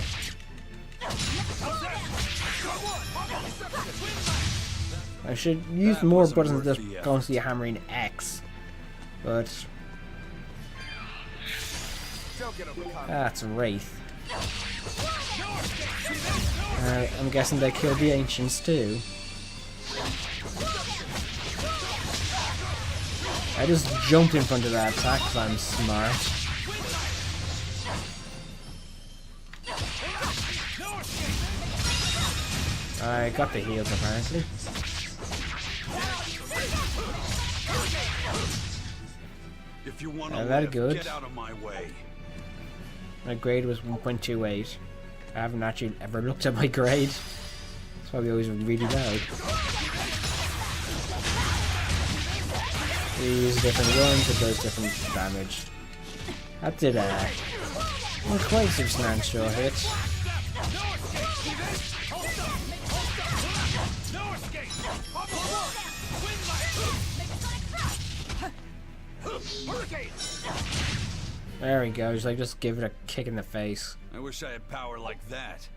I should use more buttons than just constantly hammering X. But that's a Wraith. I'm guessing they killed the Ancients too. I just jumped in front of that attack because I'm smart. I got the heals apparently. If you want to very good. Get out of my way. My grade was 1.28. I haven't actually ever looked at my grade. That's why we always read it out. We use different ones, it does different damage. That did a quite substantial hit. There he goes, like just give it a kick in the face. I wish I had power like that.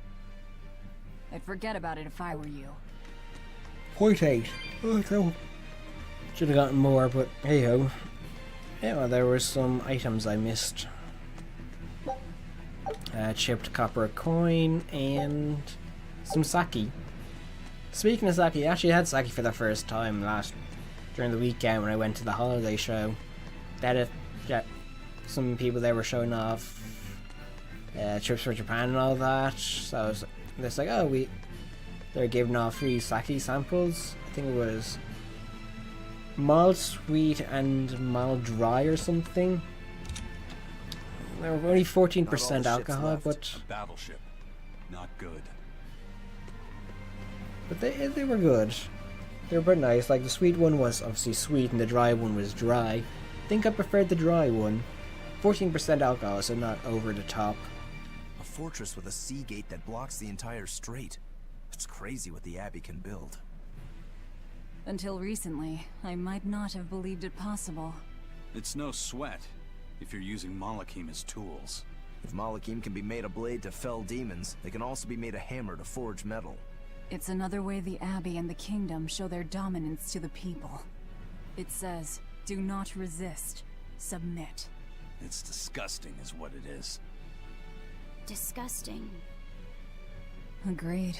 I'd forget about it if I were you. 0.8. Oh no. Should have gotten more, but hey ho. Yeah, well, there were some items I missed. Chipped copper coin and some sake. Speaking of sake, I actually had sake for the first time during the weekend when I went to the holiday show. Some people there were showing off trips for Japan and all that. So I was just like, oh, they're giving off free sake samples. I think it was mild sweet and mild dry or something. They were only 14% alcohol, but a battleship, not good. But they were good. They were pretty nice. Like the sweet one was obviously sweet and the dry one was dry. I think I preferred the dry one. 14% alcohol, so not over the top. A fortress with a sea gate that blocks the entire strait. It's crazy what the Abbey can build. Until recently, I might not have believed it possible. It's no sweat if you're using Malakim as tools. If Malakim can be made a blade to fell demons, they can also be made a hammer to forge metal. It's another way the Abbey and the Kingdom show their dominance to the people. It says, do not resist, submit. It's disgusting is what it is. Disgusting. Agreed.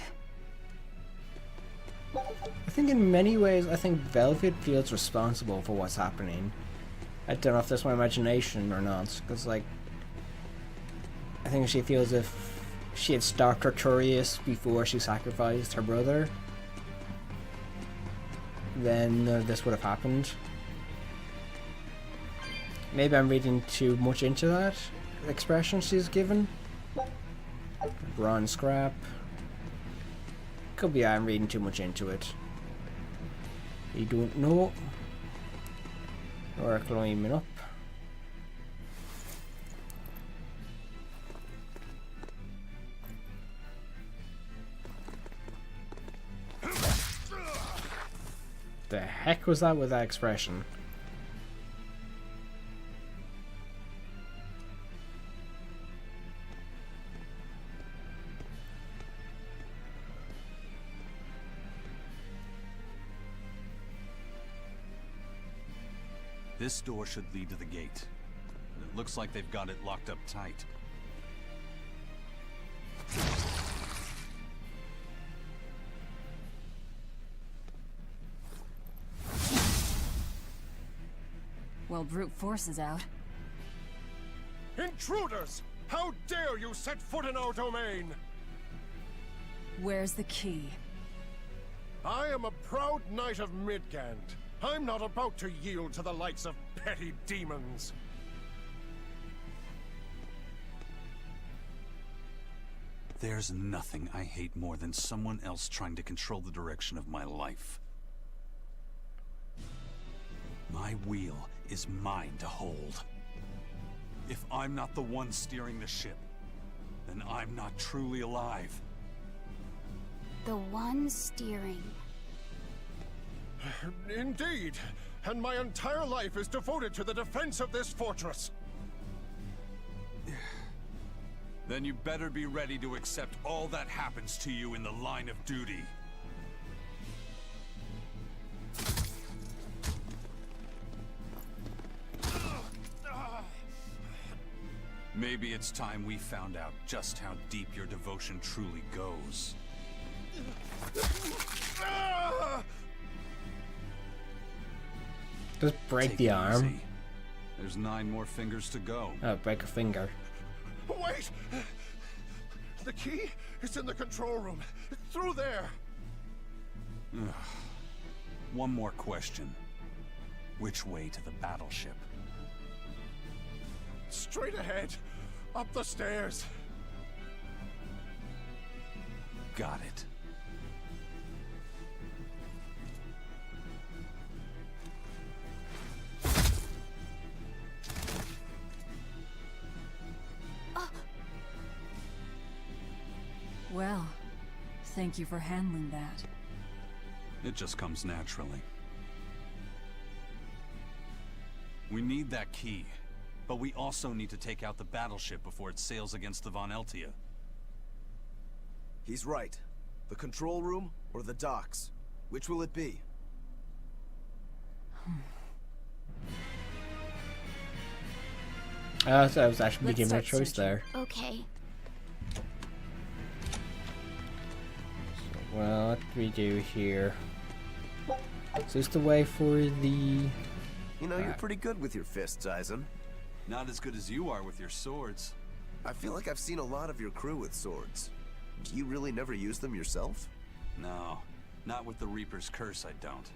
I think in many ways, I think Velvet feels responsible for what's happening. I don't know if that's my imagination or not, because like, I think she feels if she had stopped Arturius before she sacrificed her brother, then none of this would have happened. Maybe I'm reading too much into that expression she's given. Bronze scrap. Could be I'm reading too much into it. You don't know. Or climbing up. The heck was that with that expression? This door should lead to the gate. It looks like they've got it locked up tight. Well, brute force is out. Intruders! How dare you set foot in our domain! Where's the key? I am a proud knight of Midgand. I'm not about to yield to the likes of petty demons. There's nothing I hate more than someone else trying to control the direction of my life. My wheel is mine to hold. If I'm not the one steering the ship, then I'm not truly alive. The one steering. Indeed, and my entire life is devoted to the defense of this fortress. Then you better be ready to accept all that happens to you in the line of duty. Maybe it's time we found out just how deep your devotion truly goes. Just break Take the it arm. easy. There's 9 more fingers to go. Oh, break a finger. Wait! The key is in the control room. Through there. One more question. Which way to the battleship? Straight ahead. Up the stairs. Got it. Well, thank you for handling that. It just comes naturally. We need that key, but we also need to take out the battleship before it sails against the Von Eltia. He's right. The control room or the docks? Which will it be? So I was actually Let's given a start choice searching. there. Okay. Well, what do we do here? Is this the way for the... You know, you're pretty good with your fists, Eisen. Not as good as you are with your swords. I feel like I've seen a lot of your crew with swords. Do you really never use them yourself? No, not with the Reaper's curse, I don't.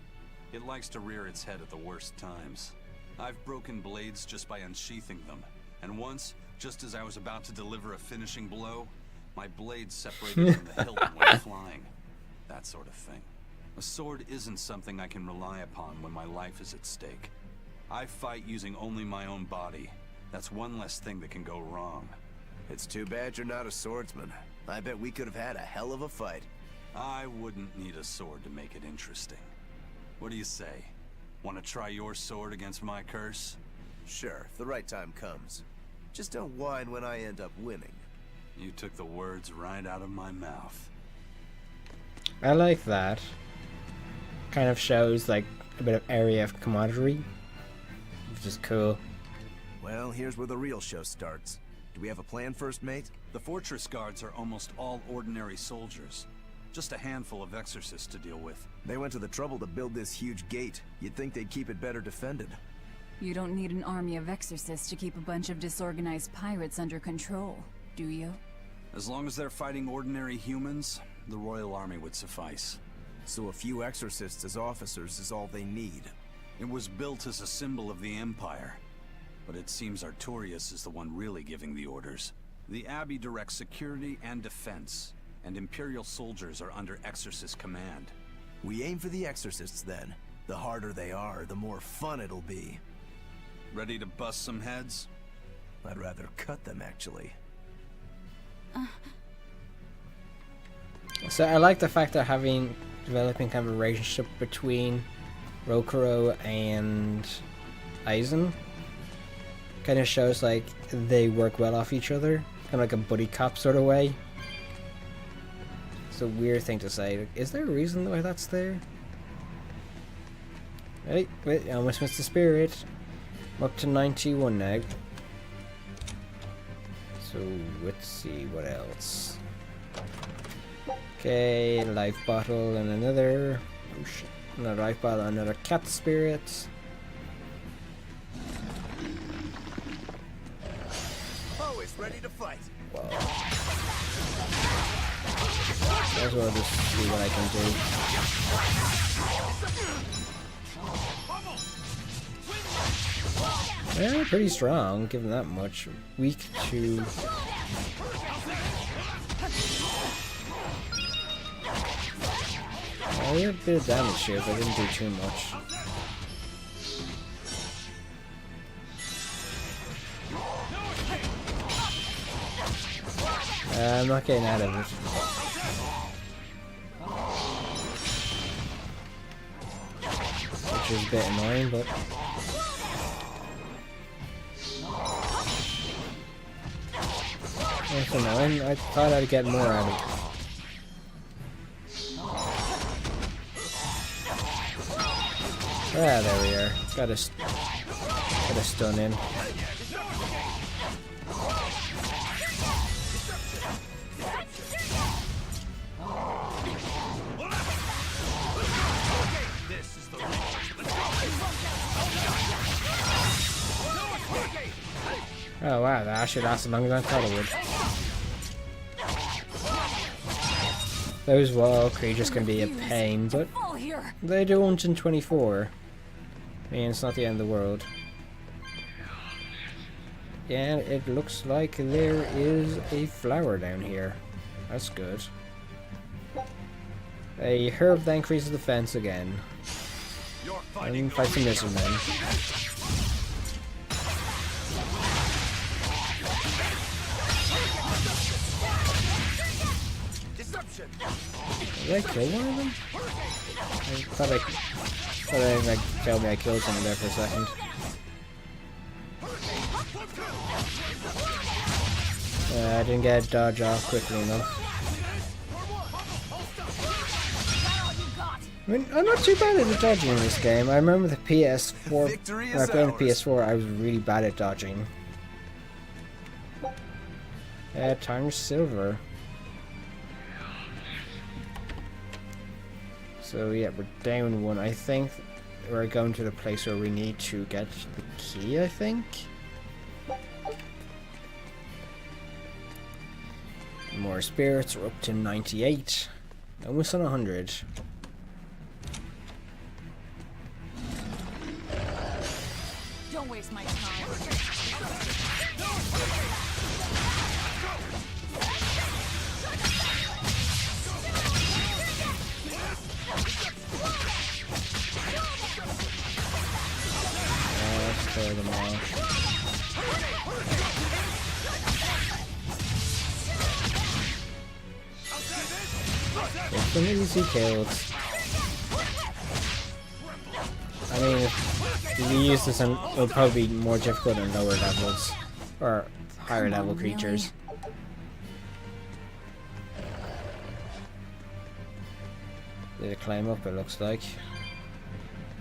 It likes to rear its head at the worst times. I've broken blades just by unsheathing them, and once, just as I was about to deliver a finishing blow, my blade separated from the hilt and went flying. That sort of thing. A sword isn't something I can rely upon when my life is at stake. I fight using only my own body. That's one less thing that can go wrong. It's too bad you're not a swordsman. I bet we could have had a hell of a fight. I wouldn't need a sword to make it interesting. What do you say? Want to try your sword against my curse? Sure, if the right time comes. Just don't whine when I end up winning. You took the words right out of my mouth. I like that. Kind of shows like a bit of area of camaraderie, which is cool. Well, here's where the real show starts. Do we have a plan first, mate? The fortress guards are almost all ordinary soldiers. Just a handful of exorcists to deal with. They went to the trouble to build this huge gate. You'd think they'd keep it better defended. You don't need an army of exorcists to keep a bunch of disorganized pirates under control, do you? As long as they're fighting ordinary humans, the Royal Army would suffice. So a few exorcists as officers is all they need. It was built as a symbol of the Empire, but it seems Artorias is the one really giving the orders. The Abbey directs security and defense, and Imperial soldiers are under Exorcist command. We aim for the exorcists then. The harder they are, the more fun it'll be. Ready to bust some heads? I'd rather cut them, actually. So I like the fact that developing kind of a relationship between Rokuro and Eisen. Kind of shows like they work well off each other, kind of like a buddy cop sort of way. It's a weird thing to say. Is there a reason why that's there? Wait, I almost missed the spirit. I'm up to 91 now. So let's see what else. Okay, life bottle and another. Oh shit. Another life bottle, another cat spirit. Always ready to fight. Whoa. Might as well just see what I can do. Yeah, pretty strong, given that much. Weak to... Oh, we had a bit of damage here, but I didn't do too much. I'm not getting out of it. Which is a bit annoying, but... That's annoying. I thought I'd get more out of it. Ah, there we are. Got a stun in. Oh wow, that actually lasted longer than I thought it would. Those wall creatures can be a pain, but they do 124. I mean, it's not the end of the world. And it looks like there is a flower down here. That's good. A herb that increases defense again. And fight some lizard men. Did I kill one of them? I thought they like told me I killed someone there for a second. I didn't get a dodge off quickly enough. I mean, I'm not too bad at the dodging in this game. I remember the PS4, when I played on the PS4, I was really bad at dodging. Times silver. So yeah, we're down one. I think we're going to the place where we need to get the key, I think. More spirits, we're up to 98. Almost on 100. Don't waste my time. Let's clear them all. Get some easy kills. I mean, if you use this, it'll probably be more difficult on lower levels or higher level creatures. Did it climb up? It looks like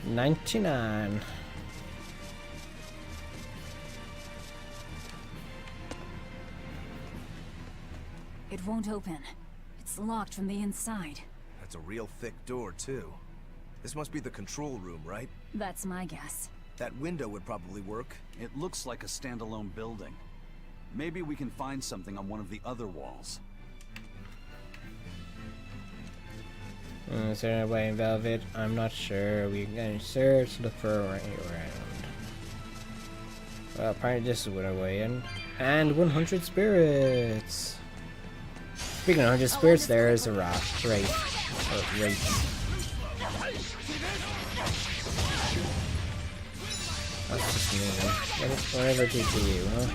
99. It won't open. It's locked from the inside. That's a real thick door, too. This must be the control room, right? That's my guess. That window would probably work. It looks like a standalone building. Maybe we can find something on one of the other walls. Is there a way in Velvet? I'm not sure. We can search, look for a way around. Well, apparently this is what our way in. And 100 spirits! Speaking of 100 spirits, there is a wraith. Wraith. That's just me. Whatever it did to you, huh?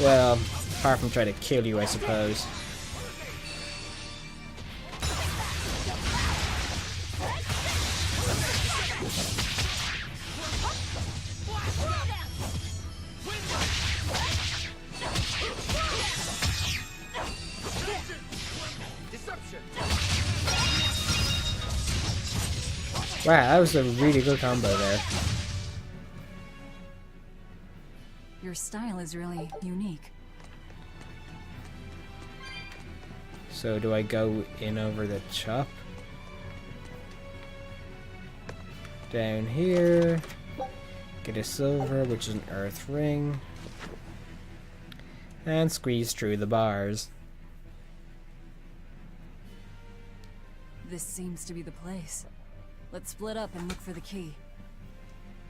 Well, apart from trying to kill you, I suppose. Wow, that was a really good combo there. Your style is really unique. So do I go in over the top? Down here. Get a silver, which is an earth ring. And squeeze through the bars. This seems to be the place. Let's split up and look for the key.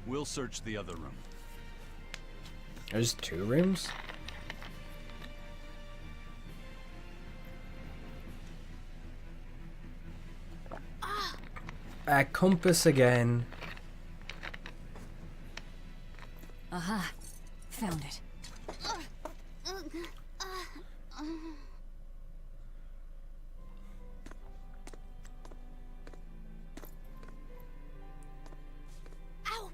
We'll search the other room. There's 2 rooms? A compass again. Aha! Found it. Ow!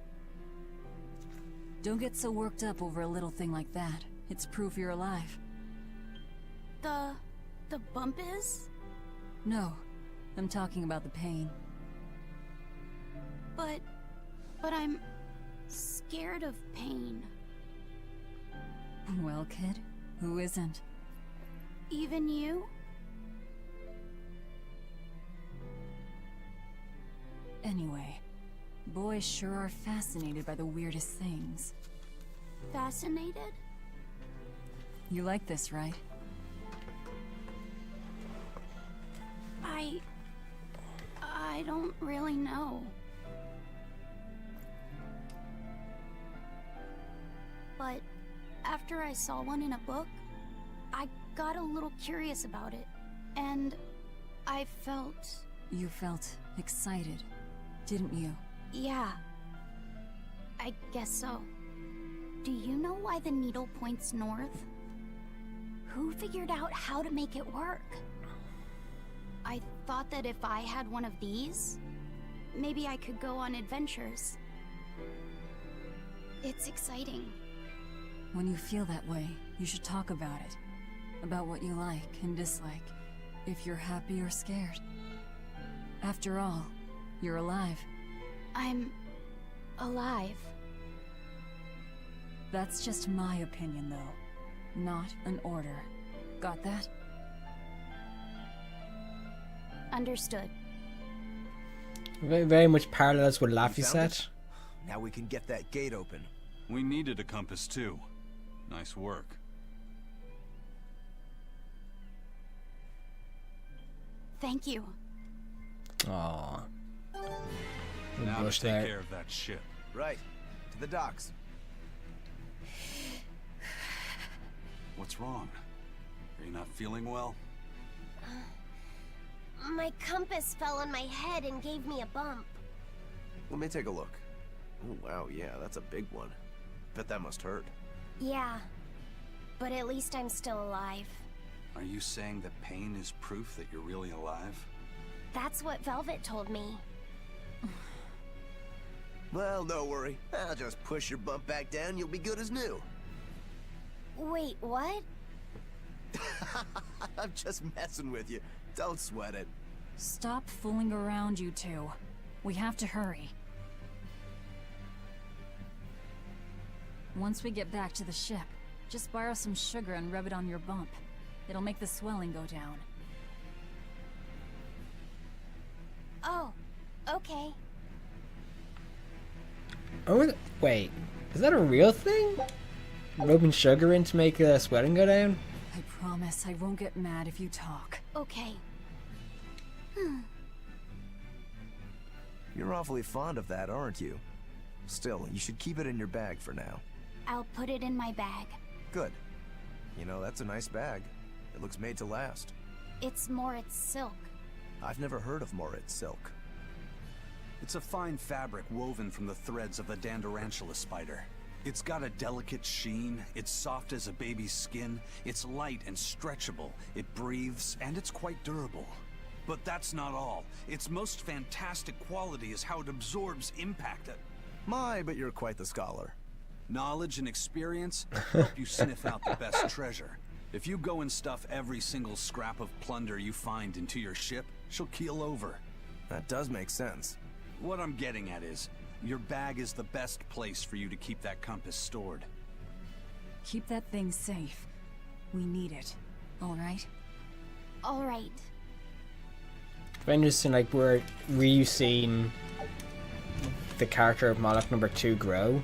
Don't get so worked up over a little thing like that. It's proof you're alive. The bump is? No, I'm talking about the pain. But I'm scared of pain. Well, kid, who isn't? Even you? Anyway, boys sure are fascinated by the weirdest things. Fascinated? You like this, right? I don't really know. But after I saw one in a book, I got a little curious about it, and I felt... You felt excited, didn't you? Yeah. I guess so. Do you know why the needle points north? Who figured out how to make it work? I thought that if I had one of these, maybe I could go on adventures. It's exciting. When you feel that way, you should talk about it. About what you like and dislike. If you're happy or scared. After all, you're alive. I'm... alive. That's just my opinion, though. Not an order. Got that? Understood. Very, very much parallels what You Laffy found said. it? Now we can get that gate open. We needed a compass too. Nice work. Thank you. Aww. Now to Bush take there. care of that ship. Right. To the docks. What's wrong? Are you not feeling well? My compass fell on my head and gave me a bump. Let me take a look. Oh, wow, yeah, that's a big one. Bet that must hurt. Yeah, but at least I'm still alive. Are you saying that pain is proof that you're really alive? That's what Velvet told me. Well, don't worry. I'll just push your bump back down, you'll be good as new. Wait, what? I'm just messing with you. Don't sweat it. Stop fooling around, you two. We have to hurry. Once we get back to the ship, just borrow some sugar and rub it on your bump. It'll make the swelling go down. Oh, okay. Oh, wait. Is that a real thing? Rubbing sugar in to make sweating go down? I promise I won't get mad if you talk. Okay. You're awfully fond of that, aren't you? Still, you should keep it in your bag for now. I'll put it in my bag. Good. You know, that's a nice bag. It looks made to last. It's Moritz silk. I've never heard of Moritz silk. It's a fine fabric woven from the threads of the Dandarantula spider. It's got a delicate sheen, it's soft as a baby's skin, it's light and stretchable, it breathes, and it's quite durable. But that's not all. Its most fantastic quality is how it absorbs impact. My, but you're quite the scholar. Knowledge and experience help you sniff out the best treasure. If you go and stuff every single scrap of plunder you find into your ship, she'll keel over. That does make sense. What I'm getting at is, your bag is the best place for you to keep that compass stored. Keep that thing safe. We need it. All right? All right. It's very interesting, like, we're really seeing the character of Moloch number 2 grow,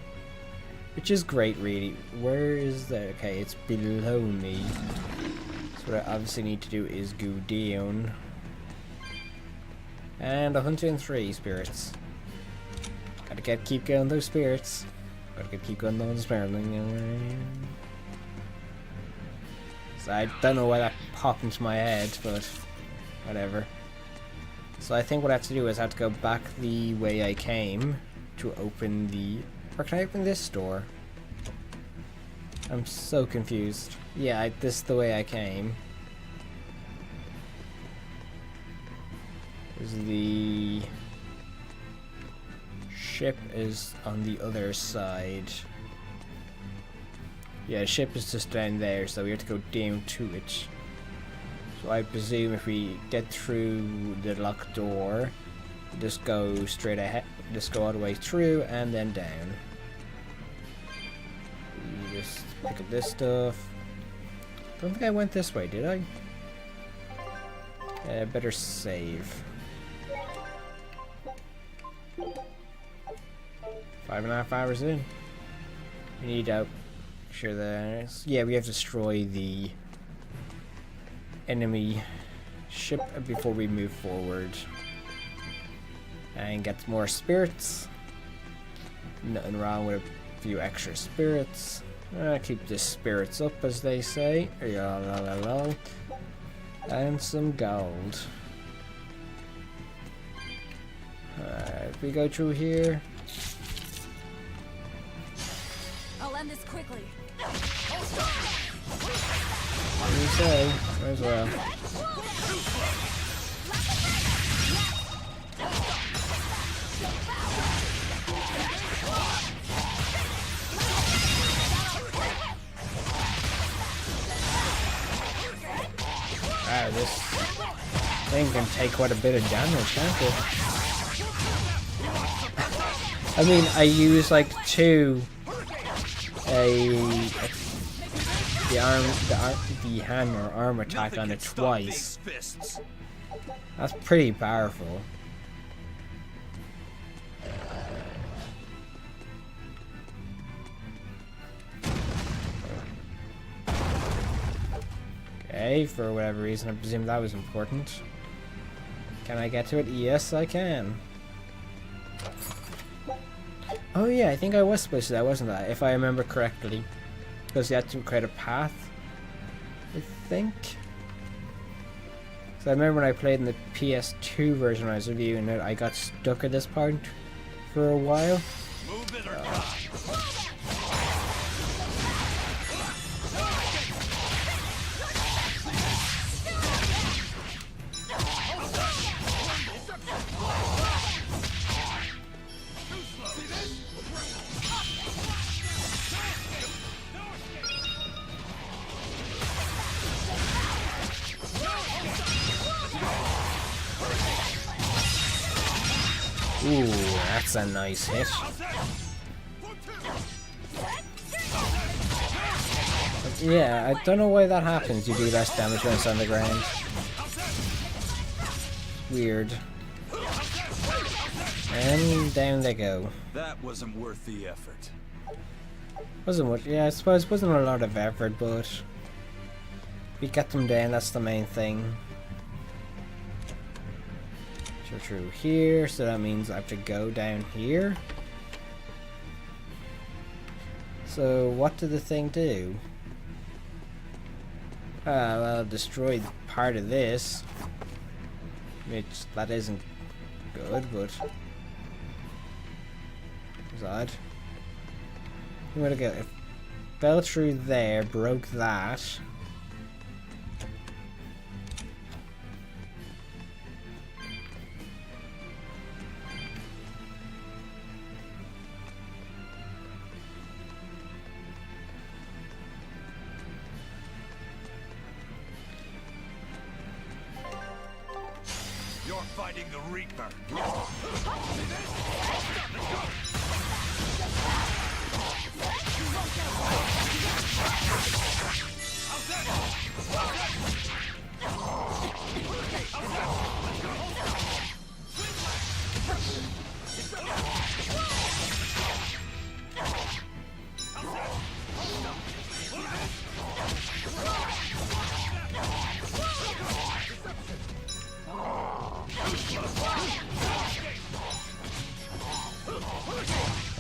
which is great, really. Where is that? Okay, it's below me. So what I obviously need to do is go down. And 103 spirits. Gotta keep going those spirits. Gotta keep going those spirits. So I don't know why that popped into my head, but whatever. So I think what I have to do is I have to go back the way I came to open the... Or can I open this door? I'm so confused. Yeah, this is the way I came. The ship is on the other side. Yeah, the ship is just down there, so we have to go down to it. So I presume if we get through the locked door, just go straight ahead, just go all the way through and then down. We just pick up this stuff. Don't think I went this way, did I? Better save. 5.5 hours in. We need to make sure that... Yeah, we have to destroy the enemy ship before we move forward. And get more spirits. Nothing wrong with a few extra spirits. Keep the spirits up, as they say. And some gold. If we go through here... I'll end this quickly. What do you say? Might as well. Wow, this thing can take quite a bit of damage, can't it? I mean, I use like the hammer arm attack on it twice. That's pretty powerful. Okay, for whatever reason, I presume that was important. Can I get to it? Yes, I can. Oh yeah, I think I was supposed to do that, wasn't I? If I remember correctly. Because you had to create a path, I think. So I remember when I played in the PS2 version when I was reviewing it, I got stuck at this point for a while. Move it or die. Ooh, that's a nice hit. Yeah, I don't know why that happens. You do less damage when it's on the ground. Weird. And down they go. That wasn't worth the effort. Wasn't much. Yeah, I suppose it wasn't a lot of effort, but we got them down. That's the main thing. So through here, so that means I have to go down here. So what did the thing do? Well, destroyed part of this, which that isn't good, but it's odd. Where'd it go? It fell through there, broke that. You're fighting the Reaper.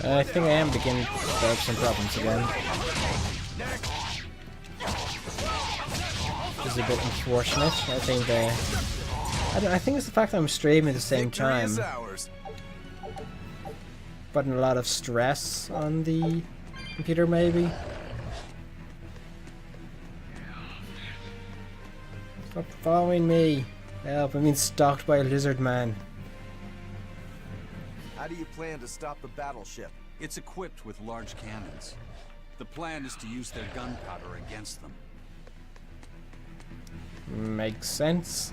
I think I am beginning to have some problems again. Which is a bit unfortunate. I think I think it's the fact that I'm streaming at the same time. Putting a lot of stress on the computer, maybe. Stop following me. Help, I'm being stalked by a lizard man. How do you plan to stop the battleship? It's equipped with large cannons. The plan is to use their gunpowder against them. Makes sense.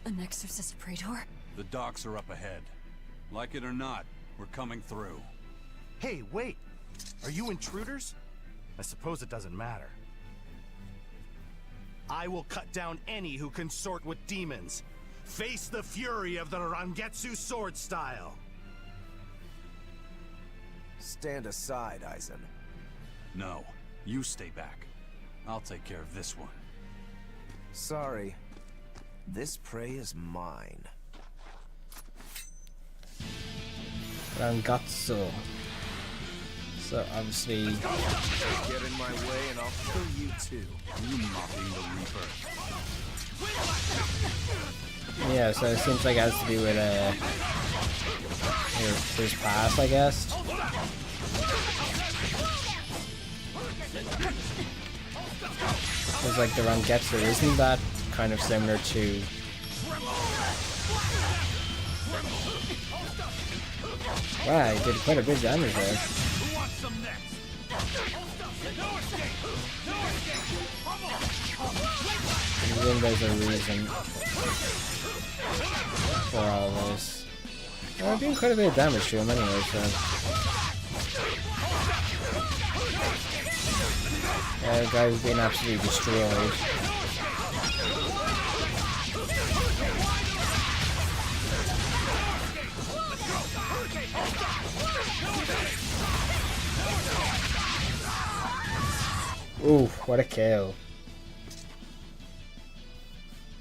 An exorcist praetor? The docks are up ahead. Like it or not, we're coming through. Hey, wait! Are you intruders? I suppose it doesn't matter. I will cut down any who consort with demons. Face the fury of the Rangetsu sword style. Stand aside, Aizen. No, you stay back. I'll take care of this one. Sorry. This prey is mine. Rangatsu. So obviously, Get in my way and I'll kill you too. You mocking the Reaper. yeah. So it seems like it has to do with his past, I guess. It's like the Rangetsu, isn't that kind of similar to? Wow, he did quite a bit of damage there. I think there's a reason for all this. I'm doing quite a bit of damage to him anyway, so. The guy's being absolutely destroyed. Ooh, what a kill.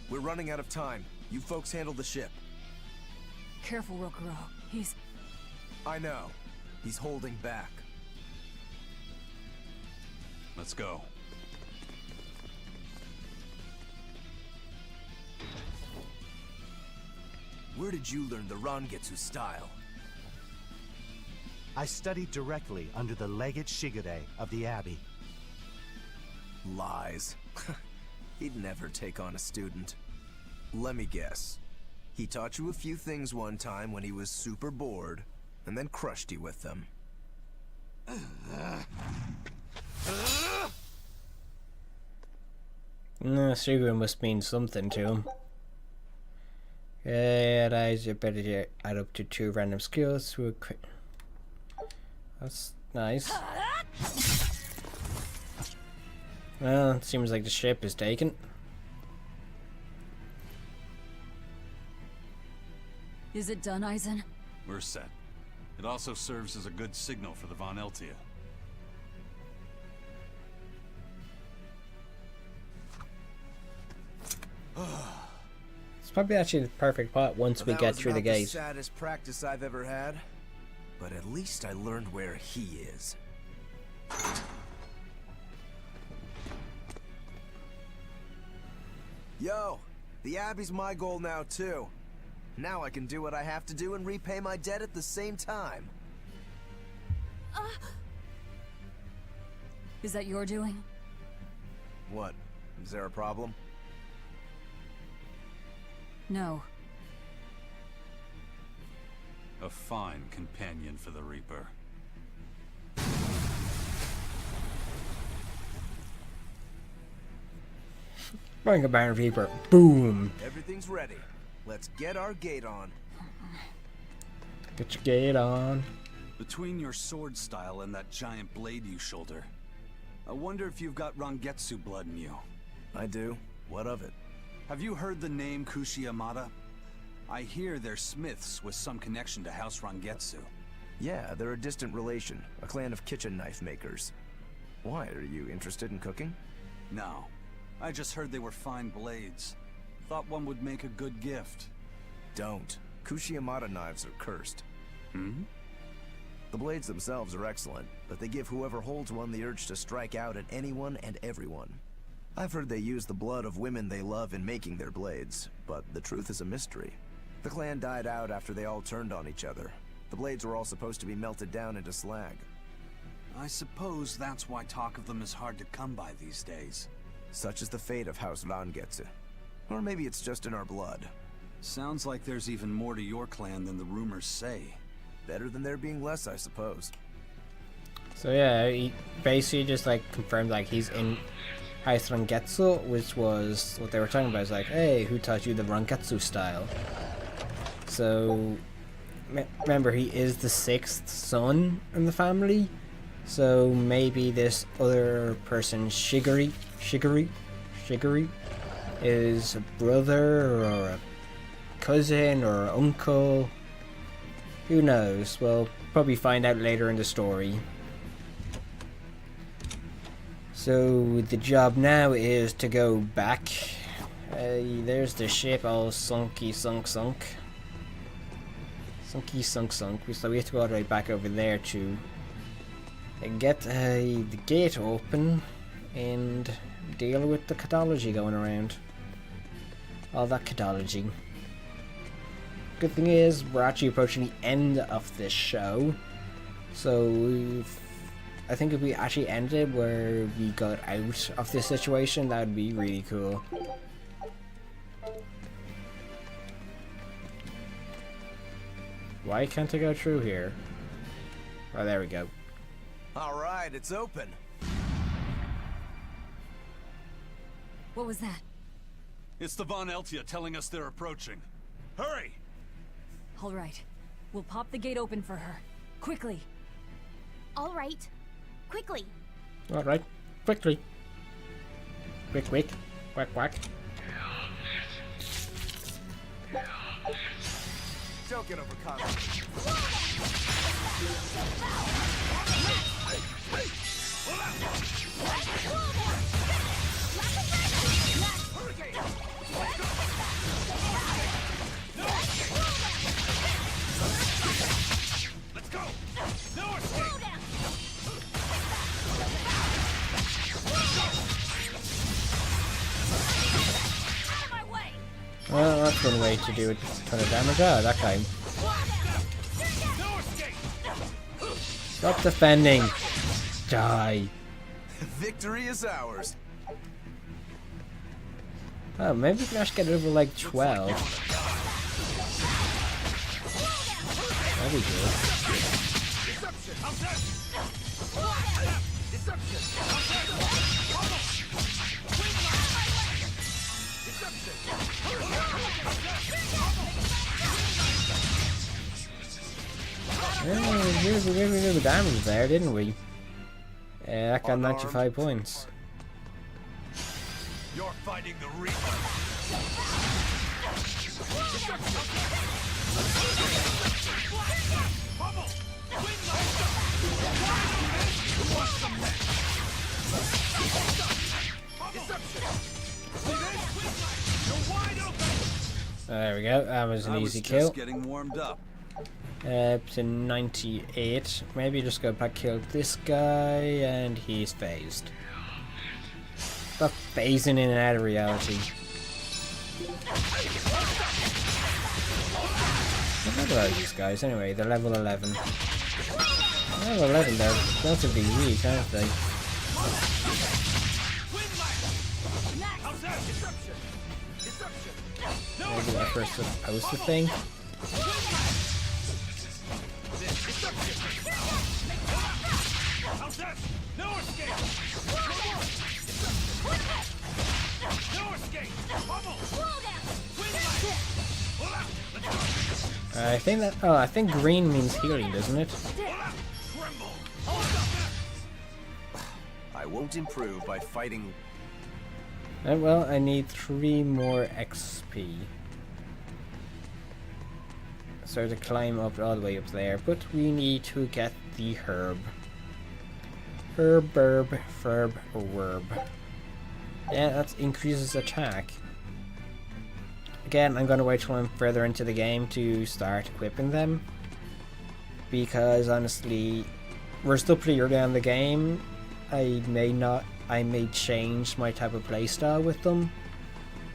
We're running out of time. You folks handle the ship. Careful, Rokuro. He's... I know. He's holding back. Let's go. Where did you learn the Rangetsu style? I studied directly under the Legate Shigure of the Abbey. Lies. He'd never take on a student. Let me guess. He taught you a few things one time when he was super bored, and then crushed you with them. Sugar must mean something to him. It has your ability to add up to 2 random skills to a crit. That's nice. Well, it seems like the ship is taken. Is it done, Aizen? We're set. It also serves as a good signal for the Von Eltia. It's probably actually the perfect part once we get through the gate. That was the saddest practice I've ever had, but at least I learned where he is. Yo, the Abbey's my goal now too. Now I can do what I have to do and repay my debt at the same time. Is that your doing? What? Is there a problem? No. A fine companion for the Reaper. Bring a Baron Reaper. Boom. Everything's ready. Let's get our gate on. Get your gate on. Between your sword style and that giant blade you shoulder, I wonder if you've got Rangetsu blood in you. I do. What of it? Have you heard the name Kushi-Yamada? I hear they're smiths with some connection to House Rangetsu. Yeah, they're a distant relation, a clan of kitchen knife makers. Why, are you interested in cooking? No, I just heard they were fine blades. Thought one would make a good gift. Don't. Kushi-Yamada knives are cursed. Hmm? The blades themselves are excellent, but they give whoever holds one the urge to strike out at anyone and everyone. I've heard they use the blood of women they love in making their blades, but the truth is a mystery. The clan died out after they all turned on each other. The blades were all supposed to be melted down into slag. I suppose that's why talk of them is hard to come by these days. Such is the fate of House Rangetsu. Or maybe it's just in our blood. Sounds like there's even more to your clan than the rumors say. Better than there being less, I suppose. So yeah, he basically just like confirmed like he's in House Rangetsu, which was what they were talking about. It's like, hey, who taught you the Rangetsu style? So remember, he is the 6th son in the family. So maybe this other person, Shigiri, is a brother or a cousin or an uncle. Who knows? We'll probably find out later in the story. So the job now is to go back. There's the ship all sunk. So we have to go all the way back over there to get the gate open and deal with the catology going around. All that catology. Good thing is, we're actually approaching the end of this show. So I think if we actually ended where we got out of this situation, that would be really cool. Why can't I go through here? Oh, there we go. Alright, it's open. What was that? It's the Von Eltia telling us they're approaching. Hurry! All right. We'll pop the gate open for her. Quickly. All right. Quickly. Alright, quickly. Quick. Quack. Don't get overconfident. Let's go! No escape! Well, that's one way to do a ton of damage. Ah, that guy. Stop defending. Die. Victory is ours. Oh, maybe we can actually get over like 12. That'd be good. We did a little damage there, didn't we? That got 95 points. You're fighting the Reaper. There we go. That was an easy kill. Just getting warmed up. Up to 98. Maybe just go back, kill this guy, and he's phased. Stop phasing in and out of reality. What level are these guys anyway? They're level 11. Level 11, they're relatively weak, aren't they? Maybe that first supposed to think. I think that. Oh, I think green means healing, doesn't it? I won't improve by fighting. Well, I need 3 more XP. So to climb up all the way up there, but we need to get the herb. Herb. Yeah, that increases attack. Again, I'm gonna wait till I'm further into the game to start equipping them. Because honestly, we're still pretty early on in the game. I may change my type of playstyle with them.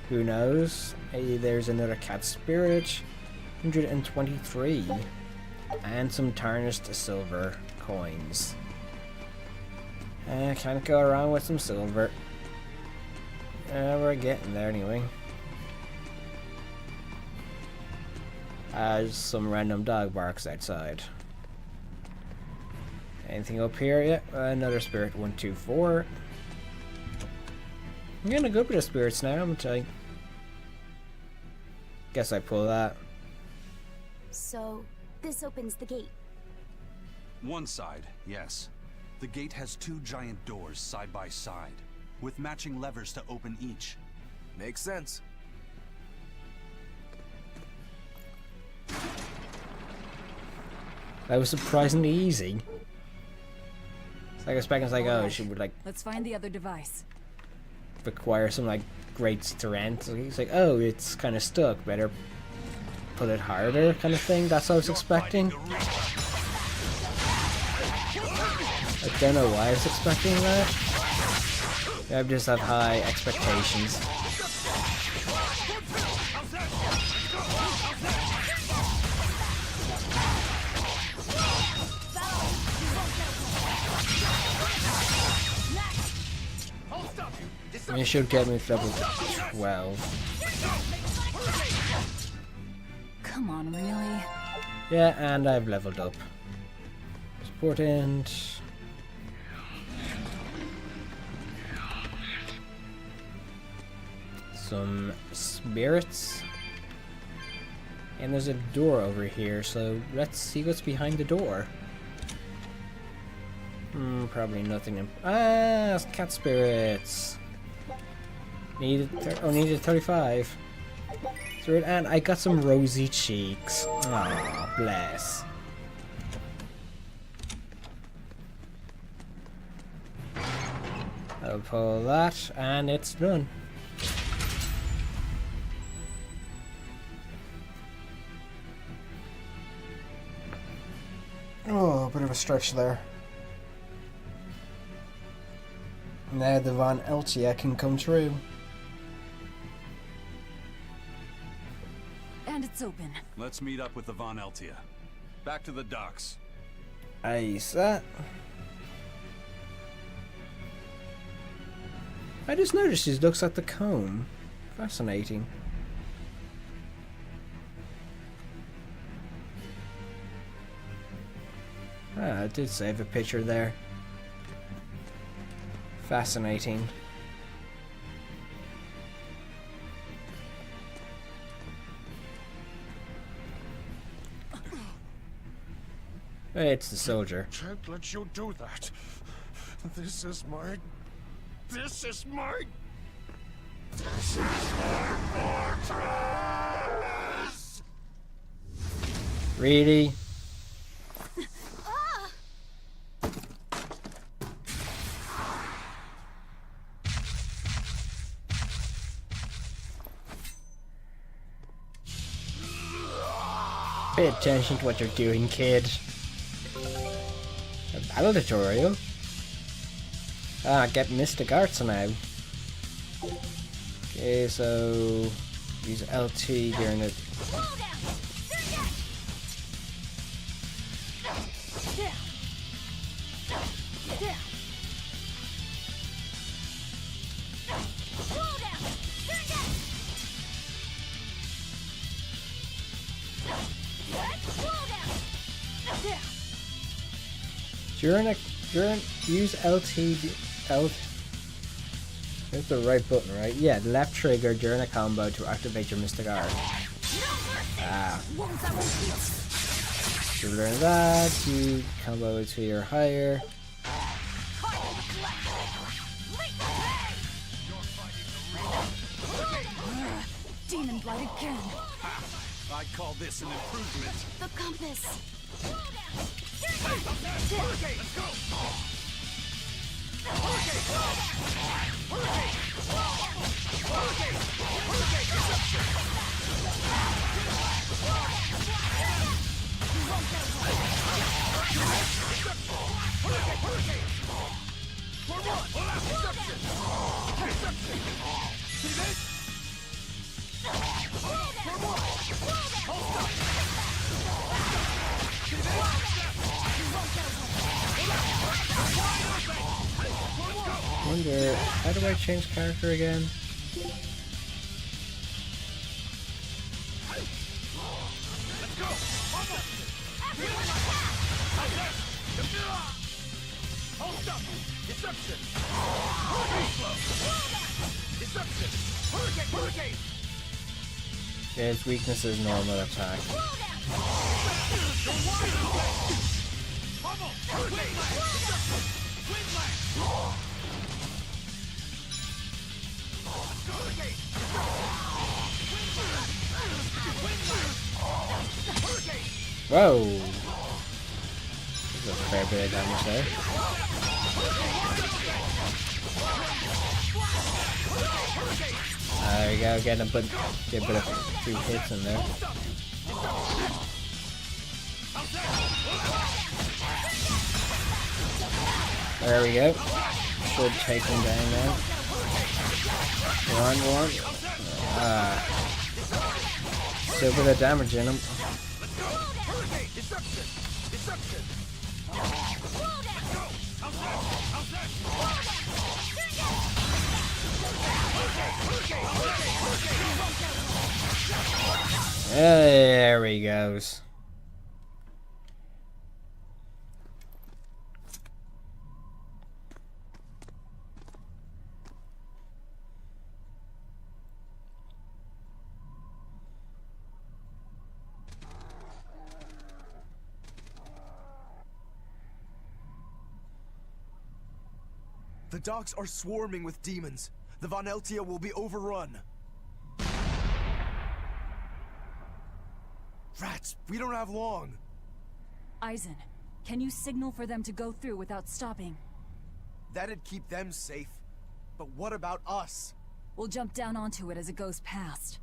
Who knows? Hey, there's another cat spirit. 123. And some tarnished silver coins. Can't go around with some silver. We're getting there anyway. As some random dog barks outside. Anything up here? Yeah, another spirit. 124. I'm getting a good bit of spirits now, I'm gonna tell you. Guess I pull that. So, this opens the gate. One side, yes. The gate has 2 giant doors side by side, with matching levers to open each. Makes sense. That was surprisingly easy. It's like I was expecting, like, oh, she would like Let's find the other device. require some like great strength. He's like, oh, it's kind of stuck. Better pull it harder, kind of thing. That's what I was expecting. I don't know why I was expecting that. I just have high expectations. You should get me to level 12. Come on, really? Yeah, and I've leveled up. Important. Some spirits. And there's a door over here, so let's see what's behind the door. Probably nothing. Cat spirits. Needed 35. And I got some rosy cheeks. Aw, bless. I'll pull that, and it's done. Oh, a bit of a stretch there. Now the Von Eltia can come true. And it's open. Let's meet up with the Von Eltia. Back to the docks. Ace that. I just noticed he looks at the comb. Fascinating. Ah, I did save a picture there. Fascinating. Hey, it's the soldier. Can't let you do that. This is my fortress! Really? Pay attention to what you're doing, kid. A battle tutorial? Ah, get Mystic Arts now. Okay, so use LT during the... use LT. That's the right button, right? Yeah, left trigger during a combo to activate your Mystic Art. Ah. To learn that, you combo to your higher. Demon Blight again. I'd call this an improvement. The compass. Let's go! Wonder, how do I change character again? Yeah, his weakness is normal attack. Whoa! There's a fair bit of damage there. There we go, get a bit of 2 hits in there. There we go. Should take him down now. Go on, go on. Still a bit of damage in him. There he goes. The docks are swarming with demons. The Von Eltia will be overrun. Rats, we don't have long. Eisen, can you signal for them to go through without stopping? That'd keep them safe. But what about us? We'll jump down onto it as it goes past.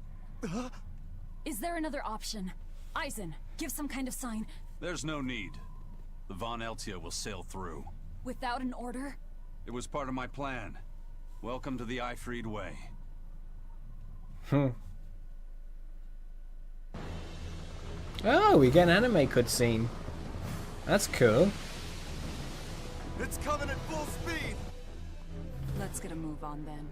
Is there another option? Eisen, give some kind of sign. There's no need. The Von Eltia will sail through. Without an order? It was part of my plan. Welcome to the Ifried Way. Oh, we get an anime cutscene. That's cool. It's coming at full speed! Let's get a move on then.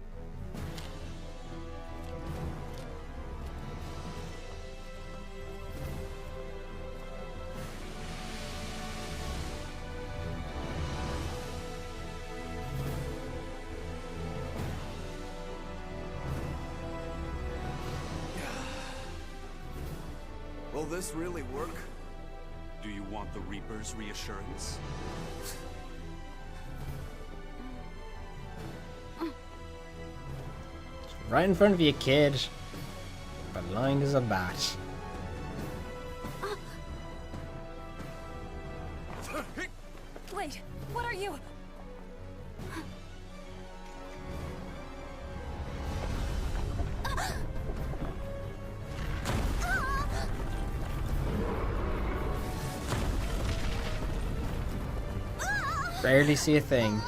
Will this really work? Do you want the Reaper's reassurance? Right in front of you, kid. Blind as a bat. Wait, what are you? Barely see a thing.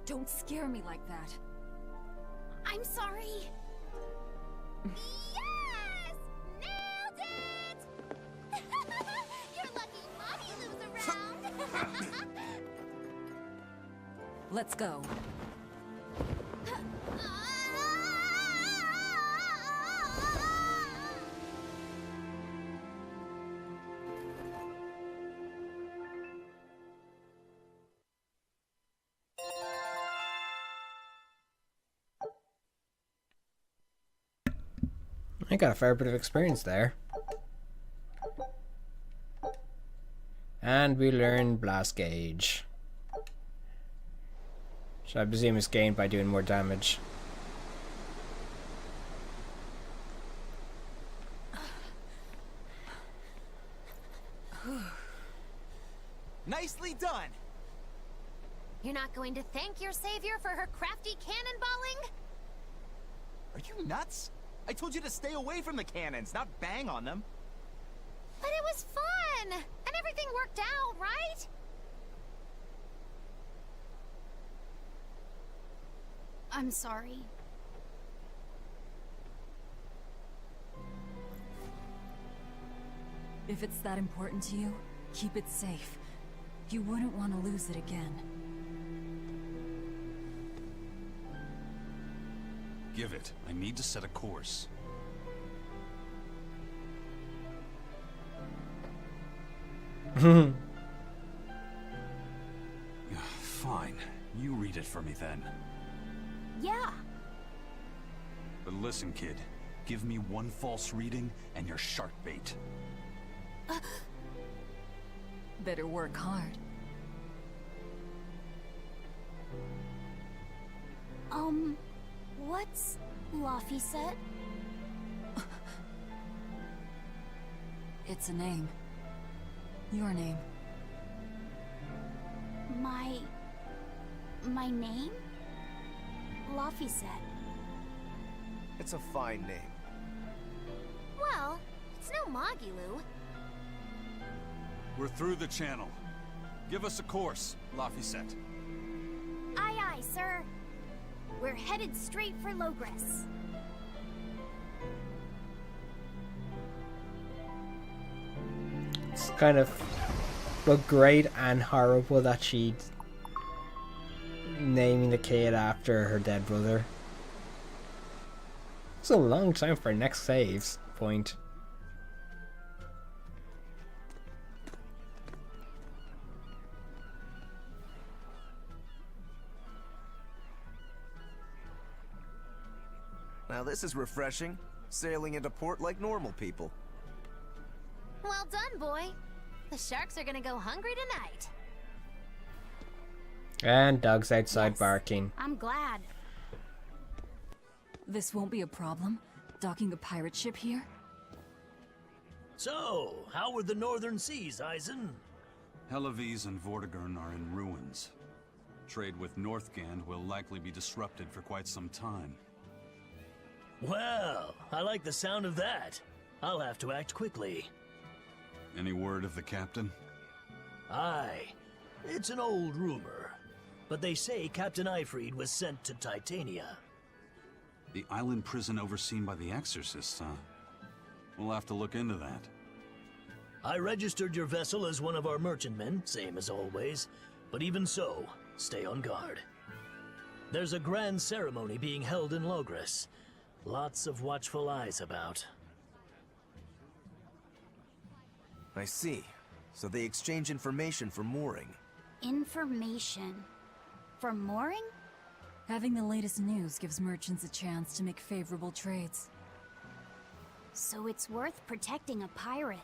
Don't scare me like that. I'm sorry. Yes! Nailed it! You're lucky Mommy Lou's around. Let's go. I got a fair bit of experience there. And we learn Blast Gauge. Which I presume is gained by doing more damage. Nicely done! You're not going to thank your savior for her crafty cannonballing? Are you nuts? I told you to stay away from the cannons, not bang on them. But it was fun! And everything worked out, right? I'm sorry. If it's that important to you, keep it safe. You wouldn't want to lose it again. Give it. I need to set a course. Fine. You read it for me then. Yeah. But listen, kid. Give me one false reading and you're shark bait. Better work hard. What's Laphicet? It's a name. Your name. My name? Laphicet. It's a fine name. Well, it's no Magilu. We're through the channel. Give us a course, Laphicet. Aye, aye, sir. We're headed straight for Logres. It's kind of both great and horrible that she's naming the kid after her dead brother. It's a long time for next saves point. Now this is refreshing. Sailing into port like normal people. Well done, boy. The sharks are gonna go hungry tonight. And dog's outside Yes, barking. I'm glad. This won't be a problem. Docking a pirate ship here? So, how were the northern seas, Eisen? Helavis and Vortigern are in ruins. Trade with Northgand will likely be disrupted for quite some time. Well, I like the sound of that. I'll have to act quickly. Any word of the captain? Aye. It's an old rumor. But they say Captain Ifrid was sent to Titania. The island prison overseen by the exorcists, huh? We'll have to look into that. I registered your vessel as one of our merchantmen, same as always. But even so, stay on guard. There's a grand ceremony being held in Logres. Lots of watchful eyes about. I see. So they exchange information for mooring. Information. For mooring? Having the latest news gives merchants a chance to make favorable trades. So it's worth protecting a pirate.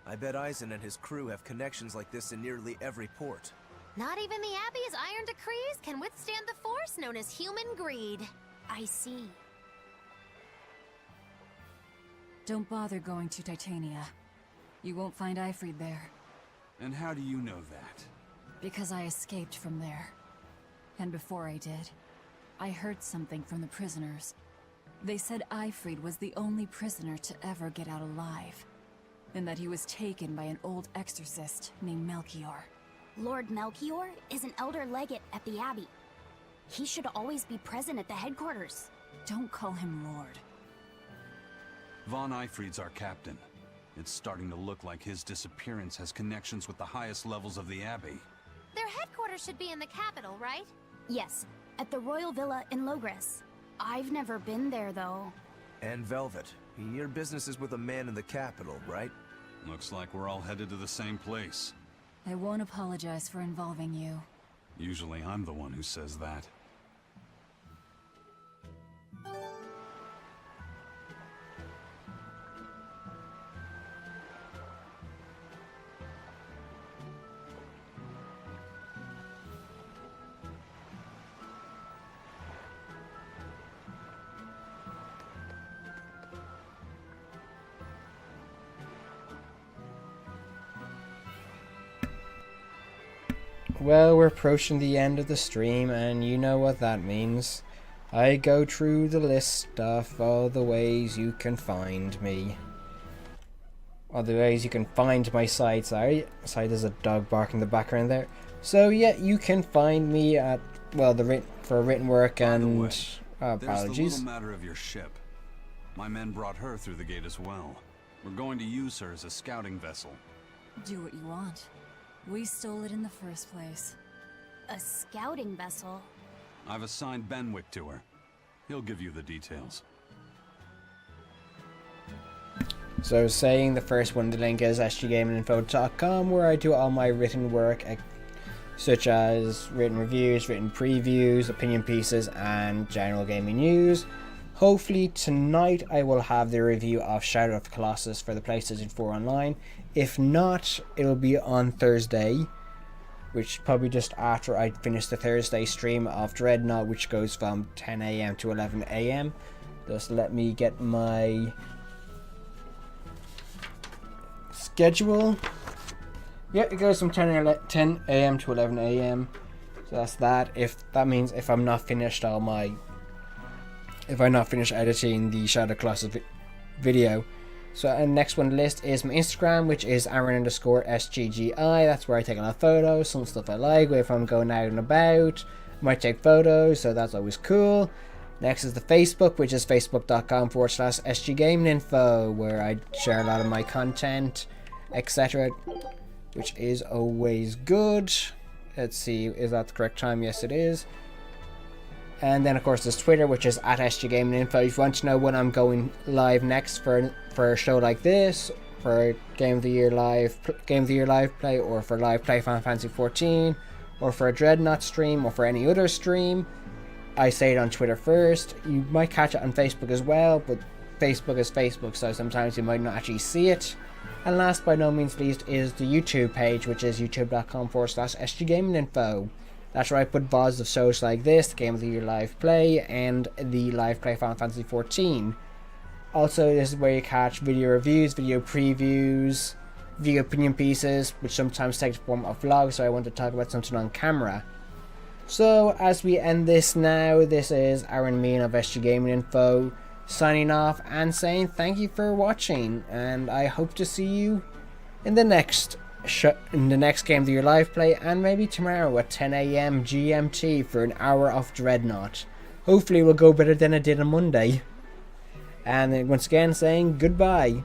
I bet Eisen and his crew have connections like this in nearly every port. Not even the Abbey's iron decrees can withstand the force known as human greed. I see. Don't bother going to Titania. You won't find Ifrid there. And how do you know that? Because I escaped from there. And before I did, I heard something from the prisoners. They said Ifrid was the only prisoner to ever get out alive. And that he was taken by an old exorcist named Melchior. Lord Melchior is an elder legate at the Abbey. He should always be present at the headquarters. Don't call him Lord. Von Ifrid's our captain. It's starting to look like his disappearance has connections with the highest levels of the Abbey. Their headquarters should be in the capital, right? Yes, at the Royal Villa in Logres. I've never been there, though. And Velvet, your business is with a man in the capital, right? Looks like we're all headed to the same place. I won't apologize for involving you. Usually I'm the one who says that. Well, we're approaching the end of the stream, and you know what that means. I go through the list of all the ways you can find me. All the ways you can find my site. Sorry, there's a dog barking in the background there. So yeah, you can find me at, well, for written work and There's the apologies. little matter of your ship. My men brought her through the gate as well. We're going to use her as a scouting vessel. Do what you want. We stole it in the first place. A scouting vessel? I've assigned Benwick to her. He'll give you the details. So I was saying the first one, the link is sggameinginfo.com, where I do all my written work, such as written reviews, written previews, opinion pieces, and general gaming news. Hopefully tonight I will have the review of Shadow of the Colossus for the PlayStation 4 Online. If not, it'll be on Thursday, which probably just after I finish the Thursday stream of Dreadnought, which goes from 10 AM to 11 AM. Just let me get my schedule. Yeah, it goes from 10 AM to 11 AM. So that's that. That means if I'm not finished editing the Shadow Colossus video. So and next one on the list is my Instagram, which is Aaron_SGGI. That's where I take a lot of photos, some stuff I like. If I'm going out and about, I might take photos, so that's always cool. Next is the Facebook, which is facebook.com/SGGamingInfo, where I share a lot of my content, etc., which is always good. Let's see, is that the correct time? Yes, it is. And then of course there's Twitter, which is @SGGamingInfo. If you want to know when I'm going live next for a show like this, for Game of the Year live play, or for live play Final Fantasy 14, or for a Dreadnought stream, or for any other stream, I say it on Twitter first. You might catch it on Facebook as well, but Facebook is Facebook, so sometimes you might not actually see it. And last by no means least is the YouTube page, which is youtube.com/SGGamingInfo. That's where I put VODs of shows like this, the Game of the Year live play, and the live play Final Fantasy 14. Also, this is where you catch video reviews, video previews, video opinion pieces, which sometimes take the form of vlogs, so I want to talk about something on camera. So, as we end this now, this is Aaron Mean of SG Gaming Info, signing off and saying thank you for watching, and I hope to see you in the next Game of the Year live play, and maybe tomorrow at 10 AM GMT for an hour of Dreadnought. Hopefully it will go better than it did on Monday. And once again saying goodbye.